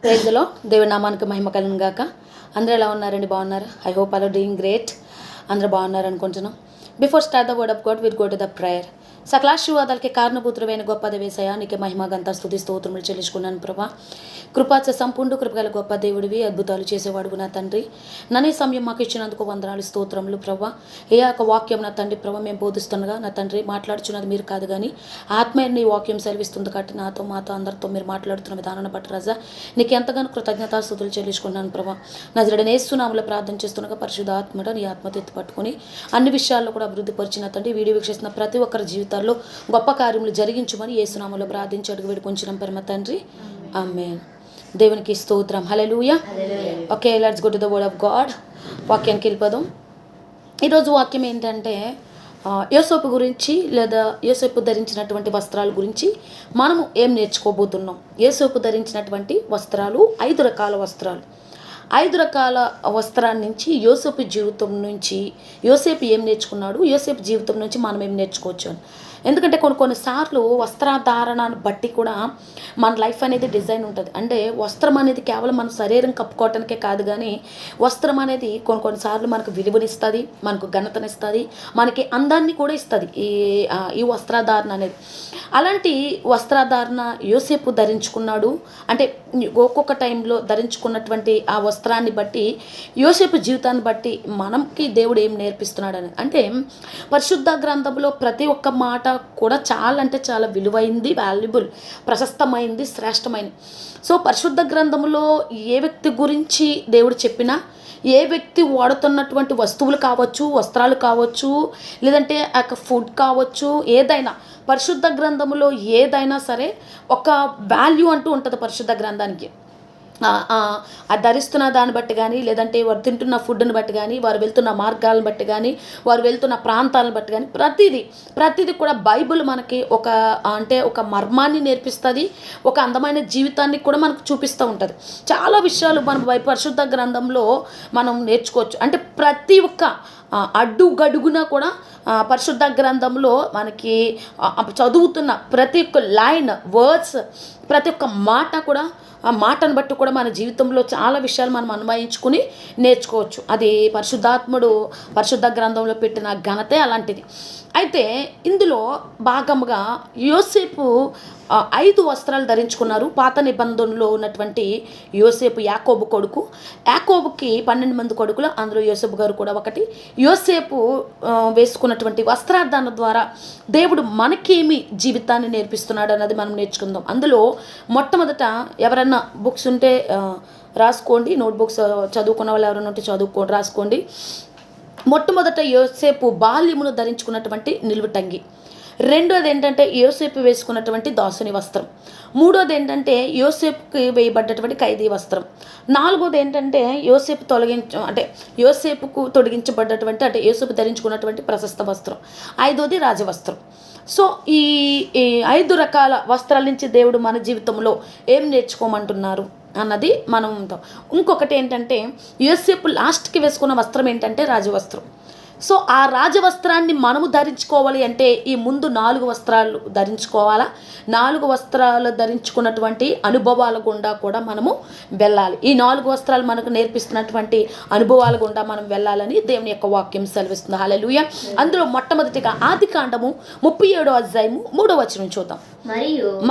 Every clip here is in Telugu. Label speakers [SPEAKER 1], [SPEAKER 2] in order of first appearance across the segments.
[SPEAKER 1] ప్రైజ్లో దేవుని నామానికి మహిమ కలుగును గాక. అందరూ ఎలా ఉన్నారండి? బాగున్నారు? I hope all doing great. అందరూ బాగున్నారు అనుకుంటున్నాం. Before start the word of God will go to the prayer. సకలాశీర్వాదాలకి కారణభూతుడైన గొప్ప దేవేశయ నీకే మహిమ గంత స్తుతి స్తోత్రములు చెల్లించుకున్నాను ప్రభా. కృపాచ సంపూర్ణ కృపగల గొప్ప దేవుడివి, అద్భుతాలు చేసేవాడుగు నా తండ్రి. నన్ను ఈ సమయం మాకు ఇచ్చినందుకు వందనాలు స్తోత్రములు ప్రభా. ఏ ఒక వాక్యం నా తండ్రి ప్రభా మేము బోధిస్తుండగా నా తండ్రి మాట్లాడుచున్నది మీరు కాదు కానీ ఆత్మీయ నీ వాక్యం సెలవిస్తుంది కాబట్టి నాతో మాతో అందరితో మీరు మాట్లాడుతున్న విధానాన్ని బట్టి రాజా నీకు ఎంతగానో కృతజ్ఞతాస్తుతులు చెల్లించుకున్నాను ప్రభా. నజరుడైన యేసునామములో ప్రార్థన చేస్తుండగా పరిశుద్ధ ఆత్మడ నీ ఆత్మతో ఎత్తి పట్టుకొని అన్ని విషయాల్లో కూడా అభివృద్ధి పరిచిన తండ్రి వీడియో వీక్షిస్తున్న ప్రతి ఒక్కరి జీవితాల్లో గొప్ప కార్యములు జరిగించమని యేసునామములో ప్రార్థించి అడుగు వేడుకొంచున్నాం పరమ తండ్రి. ఆమేన్. దేవునికి స్తోత్రం. Hallelujah. Okay, let's go to the word of God. వాక్యానికి వెళ్ళిపోదాం. ఈరోజు వాక్యం ఏంటంటే యోసేపు గురించి, లేదా యోసేపు ధరించినటువంటి వస్త్రాల గురించి మనము ఏం నేర్చుకోబోతున్నాం. యోసేపు ధరించినటువంటి వస్త్రాలు 5 రకాల వస్త్రాలు. 5 రకాల వస్త్రాల నుంచి యోసేపు జీవితం నుంచి యోసేపు ఏం నేర్చుకున్నాడు, యోసేపు జీవితం నుంచి మనం ఏం నేర్చుకోవచ్చు అని. ఎందుకంటే కొన్నిసార్లు వస్త్రధారణను బట్టి కూడా మన లైఫ్ అనేది డిజైన్ ఉంటుంది. అంటే వస్త్రం అనేది కేవలం మన శరీరం కప్పుకోవటానికే కాదు, కానీ వస్త్రం అనేది కొన్నిసార్లు మనకు విలువనిస్తుంది, మనకు ఘనతనిస్తుంది, మనకి అందాన్ని కూడా ఇస్తుంది ఈ వస్త్రధారణ అనేది. అలాంటి వస్త్రధారణ యోసేపు ధరించుకున్నాడు. అంటే ఒక్కొక్క టైంలో ధరించుకున్నటువంటి ఆ వస్త్రాన్ని బట్టి యోసేపు జీవితాన్ని బట్టి మనకి దేవుడు ఏం నేర్పిస్తున్నాడు అని. అంటే పరిశుద్ధ గ్రంథంలో ప్రతి ఒక్క మాట కూడా చాలా అంటే చాలా విలువైంది, వాల్యుబుల్, ప్రశస్తమైంది, శ్రేష్టమైనది. సో పరిశుద్ధ గ్రంథంలో ఏ వ్యక్తి గురించి దేవుడు చెప్పినా, ఏ వ్యక్తి వాడుతున్నటువంటి వస్తువులు కావచ్చు, వస్త్రాలు కావచ్చు, లేదంటే ఆ ఫుడ్ కావచ్చు, ఏదైనా పరిశుద్ధ గ్రంథంలో ఏదైనా సరే ఒక వాల్యూ అంటూ ఉంటుంది పరిశుద్ధ గ్రంథానికి. అది ధరిస్తున్న దాన్ని బట్టి కానీ, లేదంటే వారు తింటున్న ఫుడ్ని బట్టి కానీ, వారు వెళ్తున్న మార్గాలను బట్టి కానీ, వారు వెళ్తున్న ప్రాంతాలను బట్టి కానీ ప్రతిదీ కూడా బైబిల్ మనకి ఒక మర్మాన్ని నేర్పిస్తుంది, ఒక అందమైన జీవితాన్ని కూడా మనకు చూపిస్తూ ఉంటుంది. చాలా విషయాలు మనం పరిశుద్ధ గ్రంథంలో మనం నేర్చుకోవచ్చు. అంటే ప్రతి ఒక్క అడుగడుగున కూడా పరిశుద్ధ గ్రంథంలో మనకి చదువుతున్న ప్రతి ఒక్క లైన్, వర్డ్స్, ప్రతి ఒక్క మాట కూడా ఆ మాటను బట్టి కూడా మన జీవితంలో చాలా విషయాలు మనం అన్వయించుకుని నేర్చుకోవచ్చు. అది పరిశుద్ధాత్ముడు పరిశుద్ధ గ్రంథంలో పెట్టిన ఘనతే అలాంటిది. అయితే ఇందులో భాగముగా యోసేపు 5 వస్త్రాలు ధరించుకున్నారు. పాత నిబంధనలో ఉన్నటువంటి యోసేపు యాకోబు కొడుకు. యాకోబుకి 12 మంది కొడుకులు, అందులో యోసేపు గారు కూడా ఒకటి. యోసేపు వేసుకున్నటువంటి వస్త్రాధారణ ద్వారా దేవుడు మనకేమి జీవితాన్ని నేర్పిస్తున్నాడు అన్నది మనం నేర్చుకుందాం. అందులో మొట్టమొదట ఎవరన్నా బుక్స్ ఉంటే రాసుకోండి, నోట్బుక్స్ చదువుకున్న వాళ్ళు ఎవరైనా ఉంటే రాసుకోండి. మొట్టమొదట యోసేపు బాల్యమును ధరించుకున్నటువంటి నిలువుటంగి. రెండోది ఏంటంటే యోసేపు వేసుకున్నటువంటి దాసుని వస్త్రం. మూడోది ఏంటంటే యోసేపుకి వేయబడ్డటువంటి ఖైదీ వస్త్రం. నాలుగోది ఏంటంటే యోసేపుకు తొడిగించబడ్డటువంటి, అంటే యోసేపు ధరించుకున్నటువంటి ప్రశస్త వస్త్రం. ఐదోది రాజవస్త్రం. సో ఈ 5 రకాల వస్త్రాల నుంచి దేవుడు మన జీవితంలో ఏం నేర్చుకోమంటున్నారు అన్నది మనం ఉంటాం. ఇంకొకటి ఏంటంటే యోసేపు లాస్ట్కి వేసుకున్న వస్త్రం ఏంటంటే రాజవస్త్రం. సో ఆ రాజవస్త్రాన్ని మనము ధరించుకోవాలి అంటే ఈ ముందు 4 వస్త్రాలు ధరించుకోవాలా. 4 వస్త్రాలు ధరించుకున్నటువంటి అనుభవాల గుండా కూడా మనము వెళ్ళాలి. ఈ 4 వస్త్రాలు మనకు నేర్పిస్తున్నటువంటి అనుభవాల గుండా మనం వెళ్ళాలని దేవుని యొక్క వాక్యం సెలవిస్తుంది. హల్లెలూయా. అందులో మొట్టమొదటిగా ఆదికాండము 37వ అధ్యాయము 3వ వచనం చూద్దాం.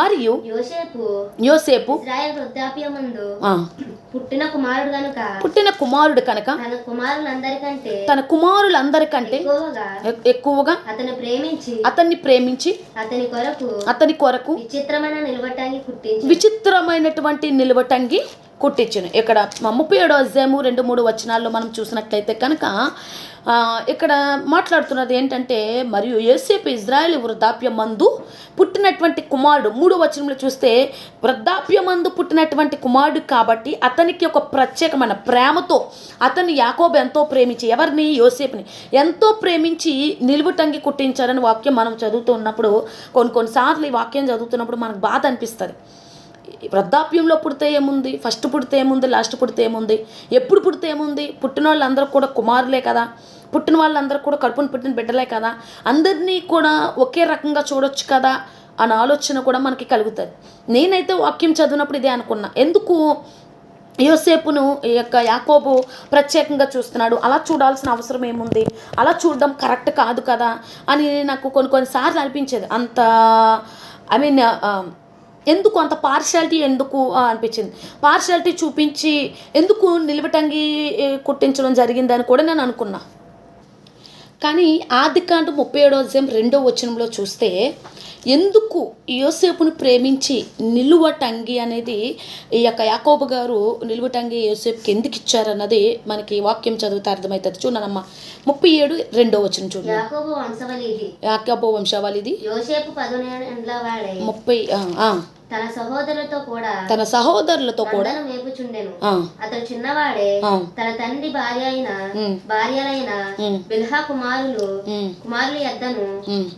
[SPEAKER 1] మరియు యోసేపు పుట్టిన కుమారుడు కనుక తన కుమారులందరికంటే ఎక్కువగా అతన్ని ప్రేమించి అతని కొరకు విచిత్రమైనటువంటి నిలువటంగి కుట్టించును. ఇక్కడ 37వ అధ్యాయము 2-3 వచనాల్లో మనం చూసినట్లయితే కనుక ఇక్కడ మాట్లాడుతున్నది ఏంటంటే, మరియు యోసేపు ఇజ్రాయేలు వృద్ధాప్యమందు పుట్టినటువంటి కుమారుడు. 3వ వచనంలో చూస్తే వృద్ధాప్యమందు పుట్టినటువంటి కుమారుడు కాబట్టి అతనికి ఒక ప్రత్యేకమైన ప్రేమతో అతన్ని యాకోబు ఎంతో ప్రేమించి, ఎవరిని? యోసేపుని ఎంతో ప్రేమించి నిలువుటంగి కుట్టించారని వాక్యం మనం చదువుతున్నప్పుడు కొన్నిసార్లు ఈ వాక్యం చదువుతున్నప్పుడు మనకు బాధ అనిపిస్తుంది. వృద్ధాప్యంలో పుడితే ఏముంది, ఫస్ట్ పుడితే ఏముంది, లాస్ట్ పుడితే ఏముంది, ఎప్పుడు పుడితే ఏముంది, పుట్టిన వాళ్ళందరూ కూడా కుమారులే కదా, పుట్టిన వాళ్ళందరూ కూడా కడుపును పుట్టిన బిడ్డలే కదా, అందరినీ కూడా ఒకే రకంగా చూడొచ్చు కదా అన్న ఆలోచన కూడా మనకి కలుగుతుంది. నేనైతే వాక్యం చదివినప్పుడు ఇదే అనుకున్నా, ఎందుకు యోసేపును ఈ యొక్క యాకోబు ప్రత్యేకంగా చూస్తున్నాడు, అలా చూడాల్సిన అవసరం ఏముంది, అలా చూడడం కరెక్ట్ కాదు కదా అని నాకు కొన్నిసార్లు అనిపించేది. అంత ఐ మీన్ ఎందుకు అంత పార్షాలిటీ ఎందుకు అనిపించింది. పార్షాలిటీ చూపించి ఎందుకు నిలువటంగి కుట్టించడం జరిగిందని కూడా నేను అనుకున్నా. కానీ ఆదికాండం 37వ అధ్యాయం 2వ వచనంలో చూస్తే ఎందుకు యోసేపును ప్రేమించి నిలువటంగి అనేది ఈ యొక్క యాకోబు గారు నిలువటంగి యోసేపుకి ఎందుకు ఇచ్చారన్నది మనకి వాక్యం చదివితే అర్థమవుతుంది. చూడనమ్మా 37:2 వచనం చూడండి. యాకోబు వంశావళిది 30
[SPEAKER 2] తన
[SPEAKER 1] సహోదరులతో కూడా
[SPEAKER 2] మేపుచుండెను. అతడు చిన్నవాడే. తన తండ్రి భార్యలైన బిల్హా కుమారుల యొద్దను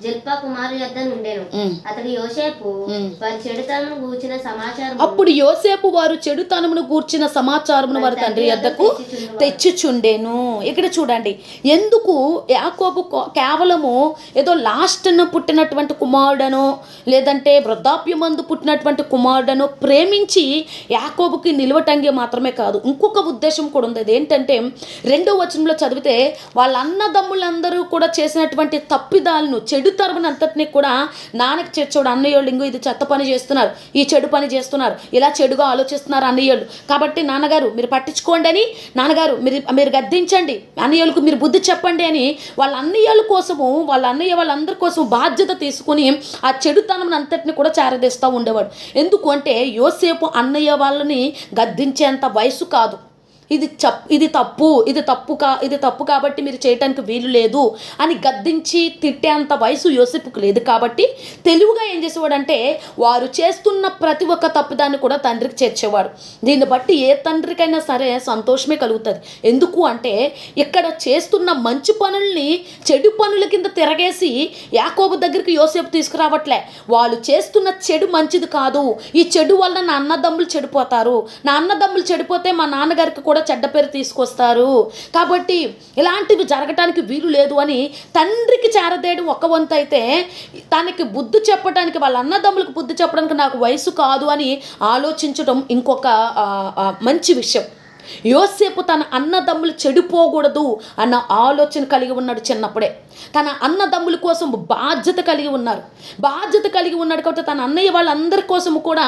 [SPEAKER 2] జిల్పా కుమారుల యొద్దను ఉండెను. అతడు యోసేపు వారి చెడుతనమును గూర్చిన సమాచారం
[SPEAKER 1] అప్పుడు యోసేపు వారు చెడుతనమును గూర్చిన సమాచారమును వారి తండ్రి యొద్దకు తెచ్చుచుండెను. ఇక్కడ చూడండి, ఎందుకు యాకోబు కేవలము ఏదో లాస్ట్ పుట్టినటువంటి కుమారుడనో లేదంటే వృద్ధాప్యమందు పుట్టినటువంటి కుమారుడను ప్రేమించి యాకోబుకి నిలువటంగి మాత్రమే కాదు, ఇంకొక ఉద్దేశం కూడా ఉంది. అదేంటంటే 2వ వచనంలో చదివితే వాళ్ళ అన్నదమ్ములందరూ కూడా చేసినటువంటి తప్పిదాలను చెడు తరమును అంతటినీ కూడా నాన్నకి చేర్చోడు. అన్నయ్యోళ్ళు ఇంకో ఇది చెత్త పని చేస్తున్నారు, ఈ చెడు పని చేస్తున్నారు, ఇలా చెడుగా ఆలోచిస్తున్నారు అన్నయ్యోళ్ళు, కాబట్టి నాన్నగారు మీరు పట్టించుకోండి అని, నాన్నగారు మీరు గద్దించండి, అన్నయ్యోళ్ళకు మీరు బుద్ధి చెప్పండి అని వాళ్ళ అన్నయ్యోళ్ళ కోసము వాళ్ళందరి కోసం బాధ్యత తీసుకుని ఆ చెడుతనం అంతటిని కూడా చేరదీస్తూ ఉండేవాడు. ఎందుకు అంటే యోసేపు అన్నయ్య వాళ్ళని గద్దించేంత వయసు కాదు, ఇది తప్పు కాబట్టి మీరు చేయటానికి వీలు లేదు అని గద్దించి తిట్టేంత వయసు యోసేపుకు లేదు. కాబట్టి తెలివిగా ఏం చేసేవాడంటే వారు చేస్తున్న ప్రతి ఒక్క తప్పిదాన్ని కూడా తండ్రికి చేర్చేవాడు. దీన్ని బట్టి ఏ తండ్రికైనా సరే సంతోషమే కలుగుతుంది. ఎందుకు అంటే ఇక్కడ చేస్తున్న మంచి పనుల్ని చెడు పనుల కింద తిరగేసి యాకోబు దగ్గరికి యోసేపు తీసుకురావట్లే. వాళ్ళు చేస్తున్న చెడు మంచిది కాదు, ఈ చెడు వల్ల నా అన్నదమ్ములు చెడిపోతారు, నా అన్నదమ్ములు చెడిపోతే మా నాన్నగారికి కూడా చెడ్డ పేరు తీసుకొస్తారు, కాబట్టి ఇలాంటివి జరగటానికి వీలు లేదు అని తండ్రికి చేరదేయడం ఒక వంతు అయితే, తనకి బుద్ధి చెప్పడానికి వాళ్ళ అన్నదమ్ములకు బుద్ధి చెప్పడానికి నాకు వయసు కాదు అని ఆలోచించడం ఇంకొక మంచి విషయం. యోసేపు తన అన్నదమ్ములు చెడిపోకూడదు అన్న ఆలోచన కలిగి ఉన్నాడు. చిన్నప్పుడే తన అన్నదమ్ముల కోసం బాధ్యత కలిగి ఉన్నాడు కాబట్టి తన అన్నయ్య వాళ్ళందరి కోసము కూడా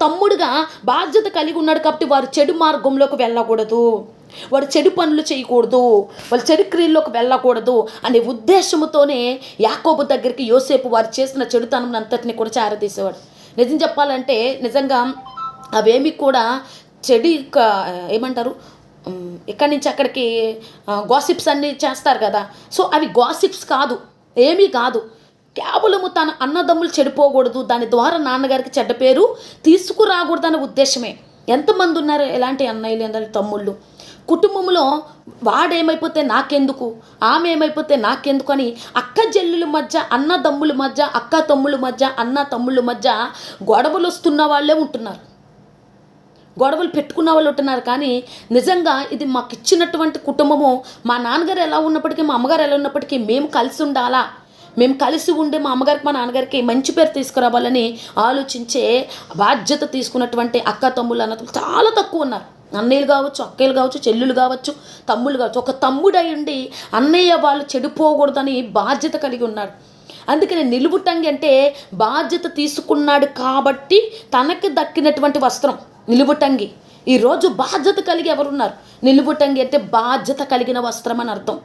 [SPEAKER 1] తమ్ముడుగా బాధ్యత కలిగి ఉన్నాడు. కాబట్టి వారు చెడు మార్గంలోకి వెళ్ళకూడదు, వాడు చెడు పనులు చేయకూడదు, వాళ్ళు చెడు క్రియల్లోకి వెళ్ళకూడదు అనే ఉద్దేశంతోనే యాకోబు దగ్గరికి యోసేపు వారు చేసిన చెడుతనం అంతటిని కూడా చేరదీసేవాడు. నిజం చెప్పాలంటే నిజంగా అవేమి కూడా చెడు ఏమంటారు, ఇక్కడి నుంచి అక్కడికి గాసిప్స్ అన్నీ చేస్తారు కదా, సో అవి గాసిప్స్ కాదు, ఏమీ కాదు. కేవలము తన అన్నదమ్ములు చెడిపోకూడదు, దాని ద్వారా నాన్నగారికి చెడ్డ పేరు తీసుకురాకూడదు అనే ఉద్దేశమే. ఎంతమంది ఉన్నారు ఎలాంటి అన్నయ్యలు ఎంతటి తమ్ముళ్ళు కుటుంబంలో, వాడేమైపోతే నాకెందుకు, ఆమె ఏమైపోతే నాకెందుకు అని అక్క చెల్లుల మధ్య, అన్నదమ్ముల మధ్య, అక్క తమ్ముళ్ళ మధ్య, అన్న తమ్ముళ్ళ మధ్య గొడవలు వస్తున్న వాళ్ళే ఉంటున్నారు, గొడవలు పెట్టుకున్న వాళ్ళు ఉంటున్నారు. కానీ నిజంగా ఇది మాకు ఇచ్చినటువంటి కుటుంబము, మా నాన్నగారు ఎలా ఉన్నప్పటికీ మా అమ్మగారు ఎలా ఉన్నప్పటికీ మేము కలిసి ఉండాలా, మేము కలిసి ఉండే మా అమ్మగారికి మా నాన్నగారికి మంచి పేరు తీసుకురావాలని ఆలోచించే బాధ్యత తీసుకున్నటువంటి అక్క తమ్ముళ్ళు అన్నది చాలా తక్కువ ఉన్నారు. అన్నయ్యలు కావచ్చు, అక్కయ్యలు కావచ్చు, చెల్లులు కావచ్చు, తమ్ముళ్ళు కావచ్చు. ఒక తమ్ముడు అయ్యుండి అన్నయ్య వాళ్ళు చెడిపోకూడదని బాధ్యత కలిగి ఉన్నాడు. అందుకని నిలువుటంగి అంటే బాధ్యత తీసుకున్నాడు కాబట్టి తనకి దక్కినటువంటి వస్త్రం నిలువుటంగి. ఈరోజు బాధ్యత కలిగి ఎవరున్నారు? నిలువుటంగి అంటే బాధ్యత కలిగిన వస్త్రం అని అర్థం.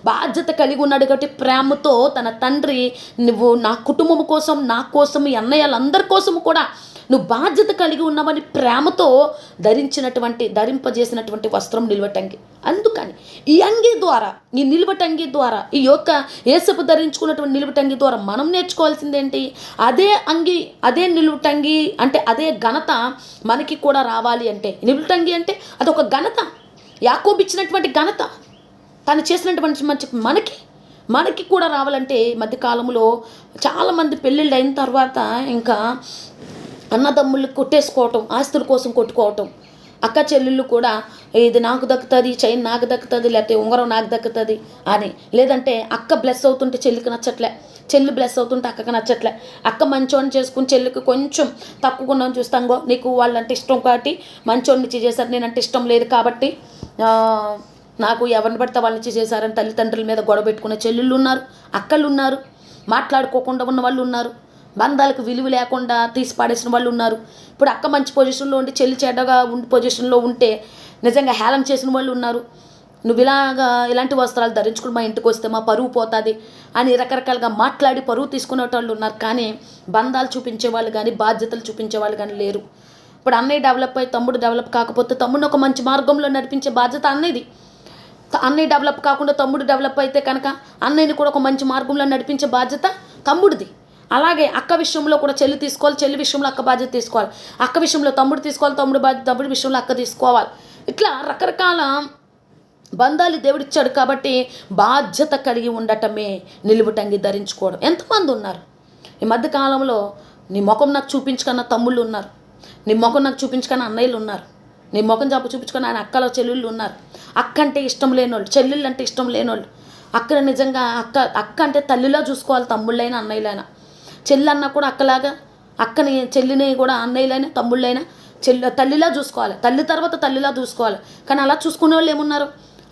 [SPEAKER 1] బాధ్యత కలిగి ఉన్నాడు కాబట్టి ప్రేమతో తన తండ్రి, నువ్వు నా కుటుంబం కోసం, నా కోసం, ఈ అన్నయ్యలందరి కోసం కూడా నువ్వు బాధ్యత కలిగి ఉన్నావని ప్రేమతో ధరింపజేసినటువంటి వస్త్రం నిలువటంగి. అందుకని ఈ అంగి ద్వారా, ఈ నిలువటంగి ద్వారా, ఈ యొక్క యేసపు ధరించుకున్నటువంటి నిలువటంగి ద్వారా మనం నేర్చుకోవాల్సింది ఏంటి? అదే అంగి, అదే నిలువటంగి అంటే అదే ఘనత మనకి కూడా రావాలి. అంటే నిలువటంగి అంటే అదొక ఘనత, యాకోబు ఇచ్చినటువంటి ఘనత, తను చేసినటువంటి మంచి మనకి కూడా రావాలంటే మధ్యకాలంలో చాలామంది పెళ్ళిళ్ళు అయిన తర్వాత ఇంకా అన్నదమ్ములు కొట్టేసుకోవటం, ఆస్తుల కోసం కొట్టుకోవటం, అక్క చెల్లెళ్ళు కూడా ఇది నాకు దక్కుతుంది, చైన్ నాకు దక్కుతుంది, లేకపోతే ఉంగరం నాకు దక్కుతుంది అని. లేదంటే అక్క బ్లెస్ అవుతుంటే చెల్లికి నచ్చట్లే, చెల్లి బ్లెస్ అవుతుంటే అక్కకి నచ్చట్లే. అక్క మంచోడిని చేసుకుని చెల్లికి కొంచెం తక్కువగా చూస్తాంగో నీకు వాళ్ళంటే ఇష్టం కాబట్టి మంచోడిని చేశారు, నేనంటే ఇష్టం లేదు కాబట్టి నాకు ఎవరిని పడితే వాళ్ళని చేశారని తల్లిదండ్రుల మీద గొడవ పెట్టుకునే చెల్లెళ్ళు ఉన్నారు, అక్కలు ఉన్నారు, మాట్లాడుకోకుండా ఉన్న వాళ్ళు ఉన్నారు, బంధాలకు విలువ లేకుండా తీసి పాడేసిన వాళ్ళు ఉన్నారు. ఇప్పుడు అక్క మంచి పొజిషన్లో ఉండి చెల్లి చెడ్డగా ఉండి పొజిషన్లో ఉంటే నిజంగా హేళన చేసిన వాళ్ళు ఉన్నారు. నువ్వు ఇలాంటి వస్త్రాలు ధరించుకుని మా ఇంటికి వస్తే మా పరువు పోతుంది అని రకరకాలుగా మాట్లాడి పరువు తీసుకునే వాళ్ళు ఉన్నారు. కానీ బంధాలు చూపించే వాళ్ళు కానీ బాధ్యతలు చూపించే వాళ్ళు కానీ లేరు. ఇప్పుడు అన్నయ్య డెవలప్ అయ్యి తమ్ముడు డెవలప్ కాకపోతే తమ్ముడిని ఒక మంచి మార్గంలో నడిపించే బాధ్యత అన్నయ్యది. అన్నయ్య డెవలప్ కాకుండా తమ్ముడు డెవలప్ అయితే కనుక అన్నయ్యని కూడా ఒక మంచి మార్గంలో నడిపించే బాధ్యత తమ్ముడిది. అలాగే అక్క విషయంలో కూడా చెల్లి తీసుకోవాలి, చెల్లి విషయంలో అక్క బాధ్యత తీసుకోవాలి, అక్క విషయంలో తమ్ముడు తీసుకోవాలి, తమ్ముడి విషయంలో అక్క తీసుకోవాలి. ఇట్లా రకరకాల బంధాలు దేవుడిచ్చాడు కాబట్టి బాధ్యత కలిగి ఉండటమే నిలువుటంగి ధరించుకోవడం. ఎంతమంది ఉన్నారు ఈ మధ్యకాలంలో నీ ముఖం నాకు చూపించుకున్న తమ్ముళ్ళు ఉన్నారు, నీ ముఖం నాకు చూపించుకున్న అన్నయ్యలు ఉన్నారు, నీ ముఖం చూపించుకున్న ఆయన అక్కల చెల్లెళ్ళు ఉన్నారు. అక్క అంటే ఇష్టం లేనోళ్ళు, చెల్లెళ్ళు అంటే ఇష్టం లేనోళ్ళు. అక్కడ నిజంగా అక్క అంటే తల్లిలా చూసుకోవాలి, తమ్ముళ్ళైనా అన్నయ్యలైనా. చెల్లి అన్నా కూడా అక్కలాగా, అక్కని చెల్లిని కూడా అన్నయ్యలైనా తమ్ముళ్ళైనా తల్లిలా చూసుకోవాలి, తల్లి తర్వాత తల్లిలా చూసుకోవాలి. కానీ అలా చూసుకునే వాళ్ళు ఏమున్నారు,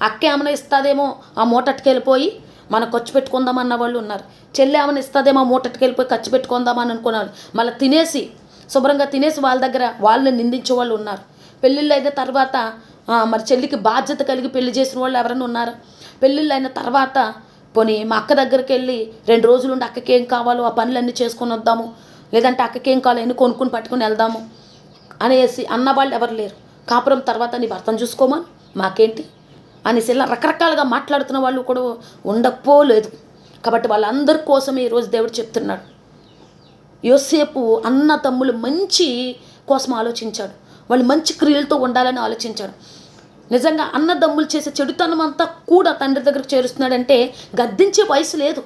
[SPEAKER 1] అక్క ఏమైనా ఇస్తుందేమో ఆ మూటట్టుకెళ్ళిపోయి మనం ఖర్చు పెట్టుకుందామన్న వాళ్ళు ఉన్నారు, చెల్లి ఏమైనా ఇస్తుందేమో ఆ మూటట్టుకెళ్ళిపోయి ఖర్చు పెట్టుకుందామని అనుకునేవాళ్ళు, మళ్ళీ తినేసి శుభ్రంగా తినేసి వాళ్ళ దగ్గర వాళ్ళని నిందించే వాళ్ళు ఉన్నారు. పెళ్ళిళ్ళు అయిన తర్వాత మరి చెల్లికి బాధ్యత కలిగి పెళ్లి చేసిన వాళ్ళు ఎవరైనా ఉన్నారు? పెళ్ళిళ్ళు అయిన తర్వాత పోనీ మా అక్క దగ్గరికి వెళ్ళి 2 రోజులు ఉండి అక్కకి ఏం కావాలో ఆ పనులన్నీ చేసుకొని వద్దాము, లేదంటే అక్కకి ఏం కావాలో అన్నీ కొనుక్కుని పట్టుకుని వెళ్దాము అనేసి అన్నవాళ్ళు ఎవరు లేరు. కాపురం తర్వాత నీ భర్తను చూసుకోమని మాకేంటి అనేసి ఇలా రకరకాలుగా మాట్లాడుతున్న వాళ్ళు కూడా ఉండకపోలేదు. కాబట్టి వాళ్ళందరి కోసమే ఈరోజు దేవుడు చెప్తున్నాడు. యోసేపు అన్న తమ్ములు మంచి కోసం ఆలోచించాడు, వాళ్ళు మంచి క్రియలతో ఉండాలని ఆలోచించాడు. నిజంగా అన్నదమ్ములు చేసే చెడుతనం అంతా కూడా తండ్రి దగ్గరకు చేరుస్తున్నాడంటే గద్దించే వయసు లేదు,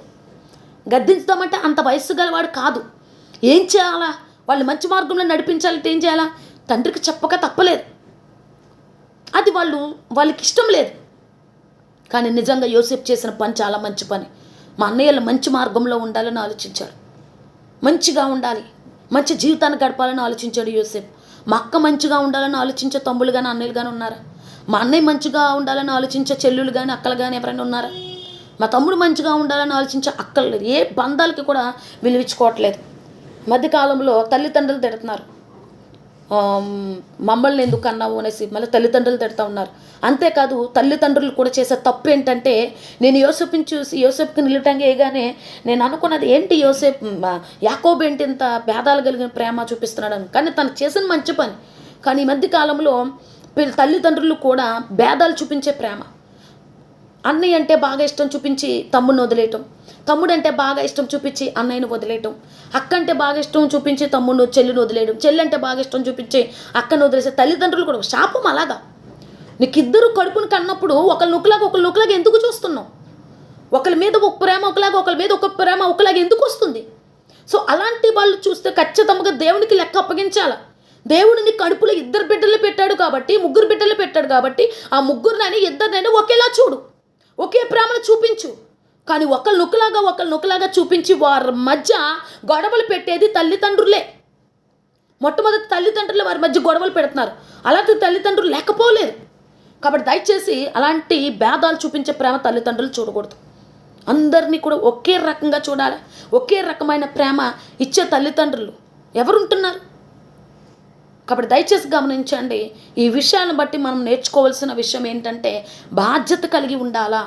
[SPEAKER 1] గద్దించుదామంటే అంత వయసు గలవాడు కాదు. ఏం చేయాలా, వాళ్ళు మంచి మార్గంలో నడిపించాలంటే ఏం చేయాలా, తండ్రికి చెప్పక తప్పలేదు, అది వాళ్ళకి ఇష్టం లేదు. కానీ నిజంగా యోసేపు చేసిన పని చాలా మంచి పని. మా అన్నయ్యలు మంచి మార్గంలో ఉండాలని ఆలోచించాడు, మంచిగా ఉండాలి, మంచి జీవితాన్ని గడపాలని ఆలోచించాడు యోసేపు. మా అక్క మంచిగా ఉండాలని ఆలోచించే తమ్ముళ్ళు కానీ అన్నయ్యలు కానీ ఉన్నారా? మా అన్నయ్య మంచిగా ఉండాలని ఆలోచించే చెల్లులు కానీ అక్కలు కానీ ఎవరైనా ఉన్నారా? మా తమ్ముడు మంచిగా ఉండాలని ఆలోచించే అక్కలు లేదు. ఏ బంధాలకి కూడా విలువించుకోవట్లేదు. మధ్యకాలంలో తల్లిదండ్రులు తిడుతున్నారు, మమ్మల్ని ఎందుకు అన్నావు అనేసి మళ్ళీ తల్లిదండ్రులు తిడుతూ ఉన్నారు. అంతేకాదు తల్లిదండ్రులు కూడా చేసే తప్పు ఏంటంటే, నేను యోసేపుని చూసి యోసేపుకి నిలుటంగా వేయగానే నేను అనుకున్నది ఏంటి, యోసేపు యాకోబు ఏంటి ఇంత భేదాలు కలిగిన ప్రేమ చూపిస్తున్నాడు అని. కానీ తను చేసిన మంచి పని. కానీ ఈ మధ్య కాలంలో తల్లిదండ్రులు కూడా భేదాలు చూపించే ప్రేమ, అన్నయ్య అంటే బాగా ఇష్టం చూపించి తమ్ముడిని వదిలేయటం, తమ్ముడు అంటే బాగా ఇష్టం చూపించి అన్నయ్యని వదిలేయటం, అక్క అంటే బాగా ఇష్టం చూపించి తమ్ముడు చెల్లిని వదిలేయడం, చెల్లి అంటే బాగా ఇష్టం చూపించి అక్కని వదిలేసే తల్లిదండ్రులు కూడా శాపం. అలాగా నీకు ఇద్దరు కడుపుని కన్నప్పుడు ఒకరి నొక్కులాగా ఎందుకు చూస్తున్నావు? ఒకరి మీద ఒక ప్రేమ ఒకలాగా, ఒకరి మీద ఒక ప్రేమ ఒకలాగా ఎందుకు వస్తుంది? సో అలాంటి వాళ్ళు చూస్తే ఖచ్చితంగా దేవునికి లెక్క అప్పగించాలి. దేవుడిని కడుపులో 2 బిడ్డలు పెట్టాడు కాబట్టి, 3 బిడ్డలు పెట్టాడు కాబట్టి ఆ 3 ఇద్దరినైనా ఒకేలా చూడు, ఒకే ప్రేమను చూపించు. కానీ ఒకరి నొక్కులాగా చూపించి వారి మధ్య గొడవలు పెట్టేది తల్లిదండ్రులే. మొట్టమొదటి తల్లిదండ్రులు వారి మధ్య గొడవలు పెడుతున్నారు, అలాంటి తల్లిదండ్రులు లేకపోలేదు. కాబట్టి దయచేసి అలాంటి భేదాలు చూపించే ప్రేమ తల్లిదండ్రులు చూడకూడదు. అందరినీ కూడా ఒకే రకంగా చూడాలి. ఒకే రకమైన ప్రేమ ఇచ్చే తల్లిదండ్రులు ఎవరుంటున్నారు? కాబట్టి దయచేసి గమనించండి. ఈ విషయాలను బట్టి మనం నేర్చుకోవాల్సిన విషయం ఏంటంటే, బాధ్యత కలిగి ఉండాలా.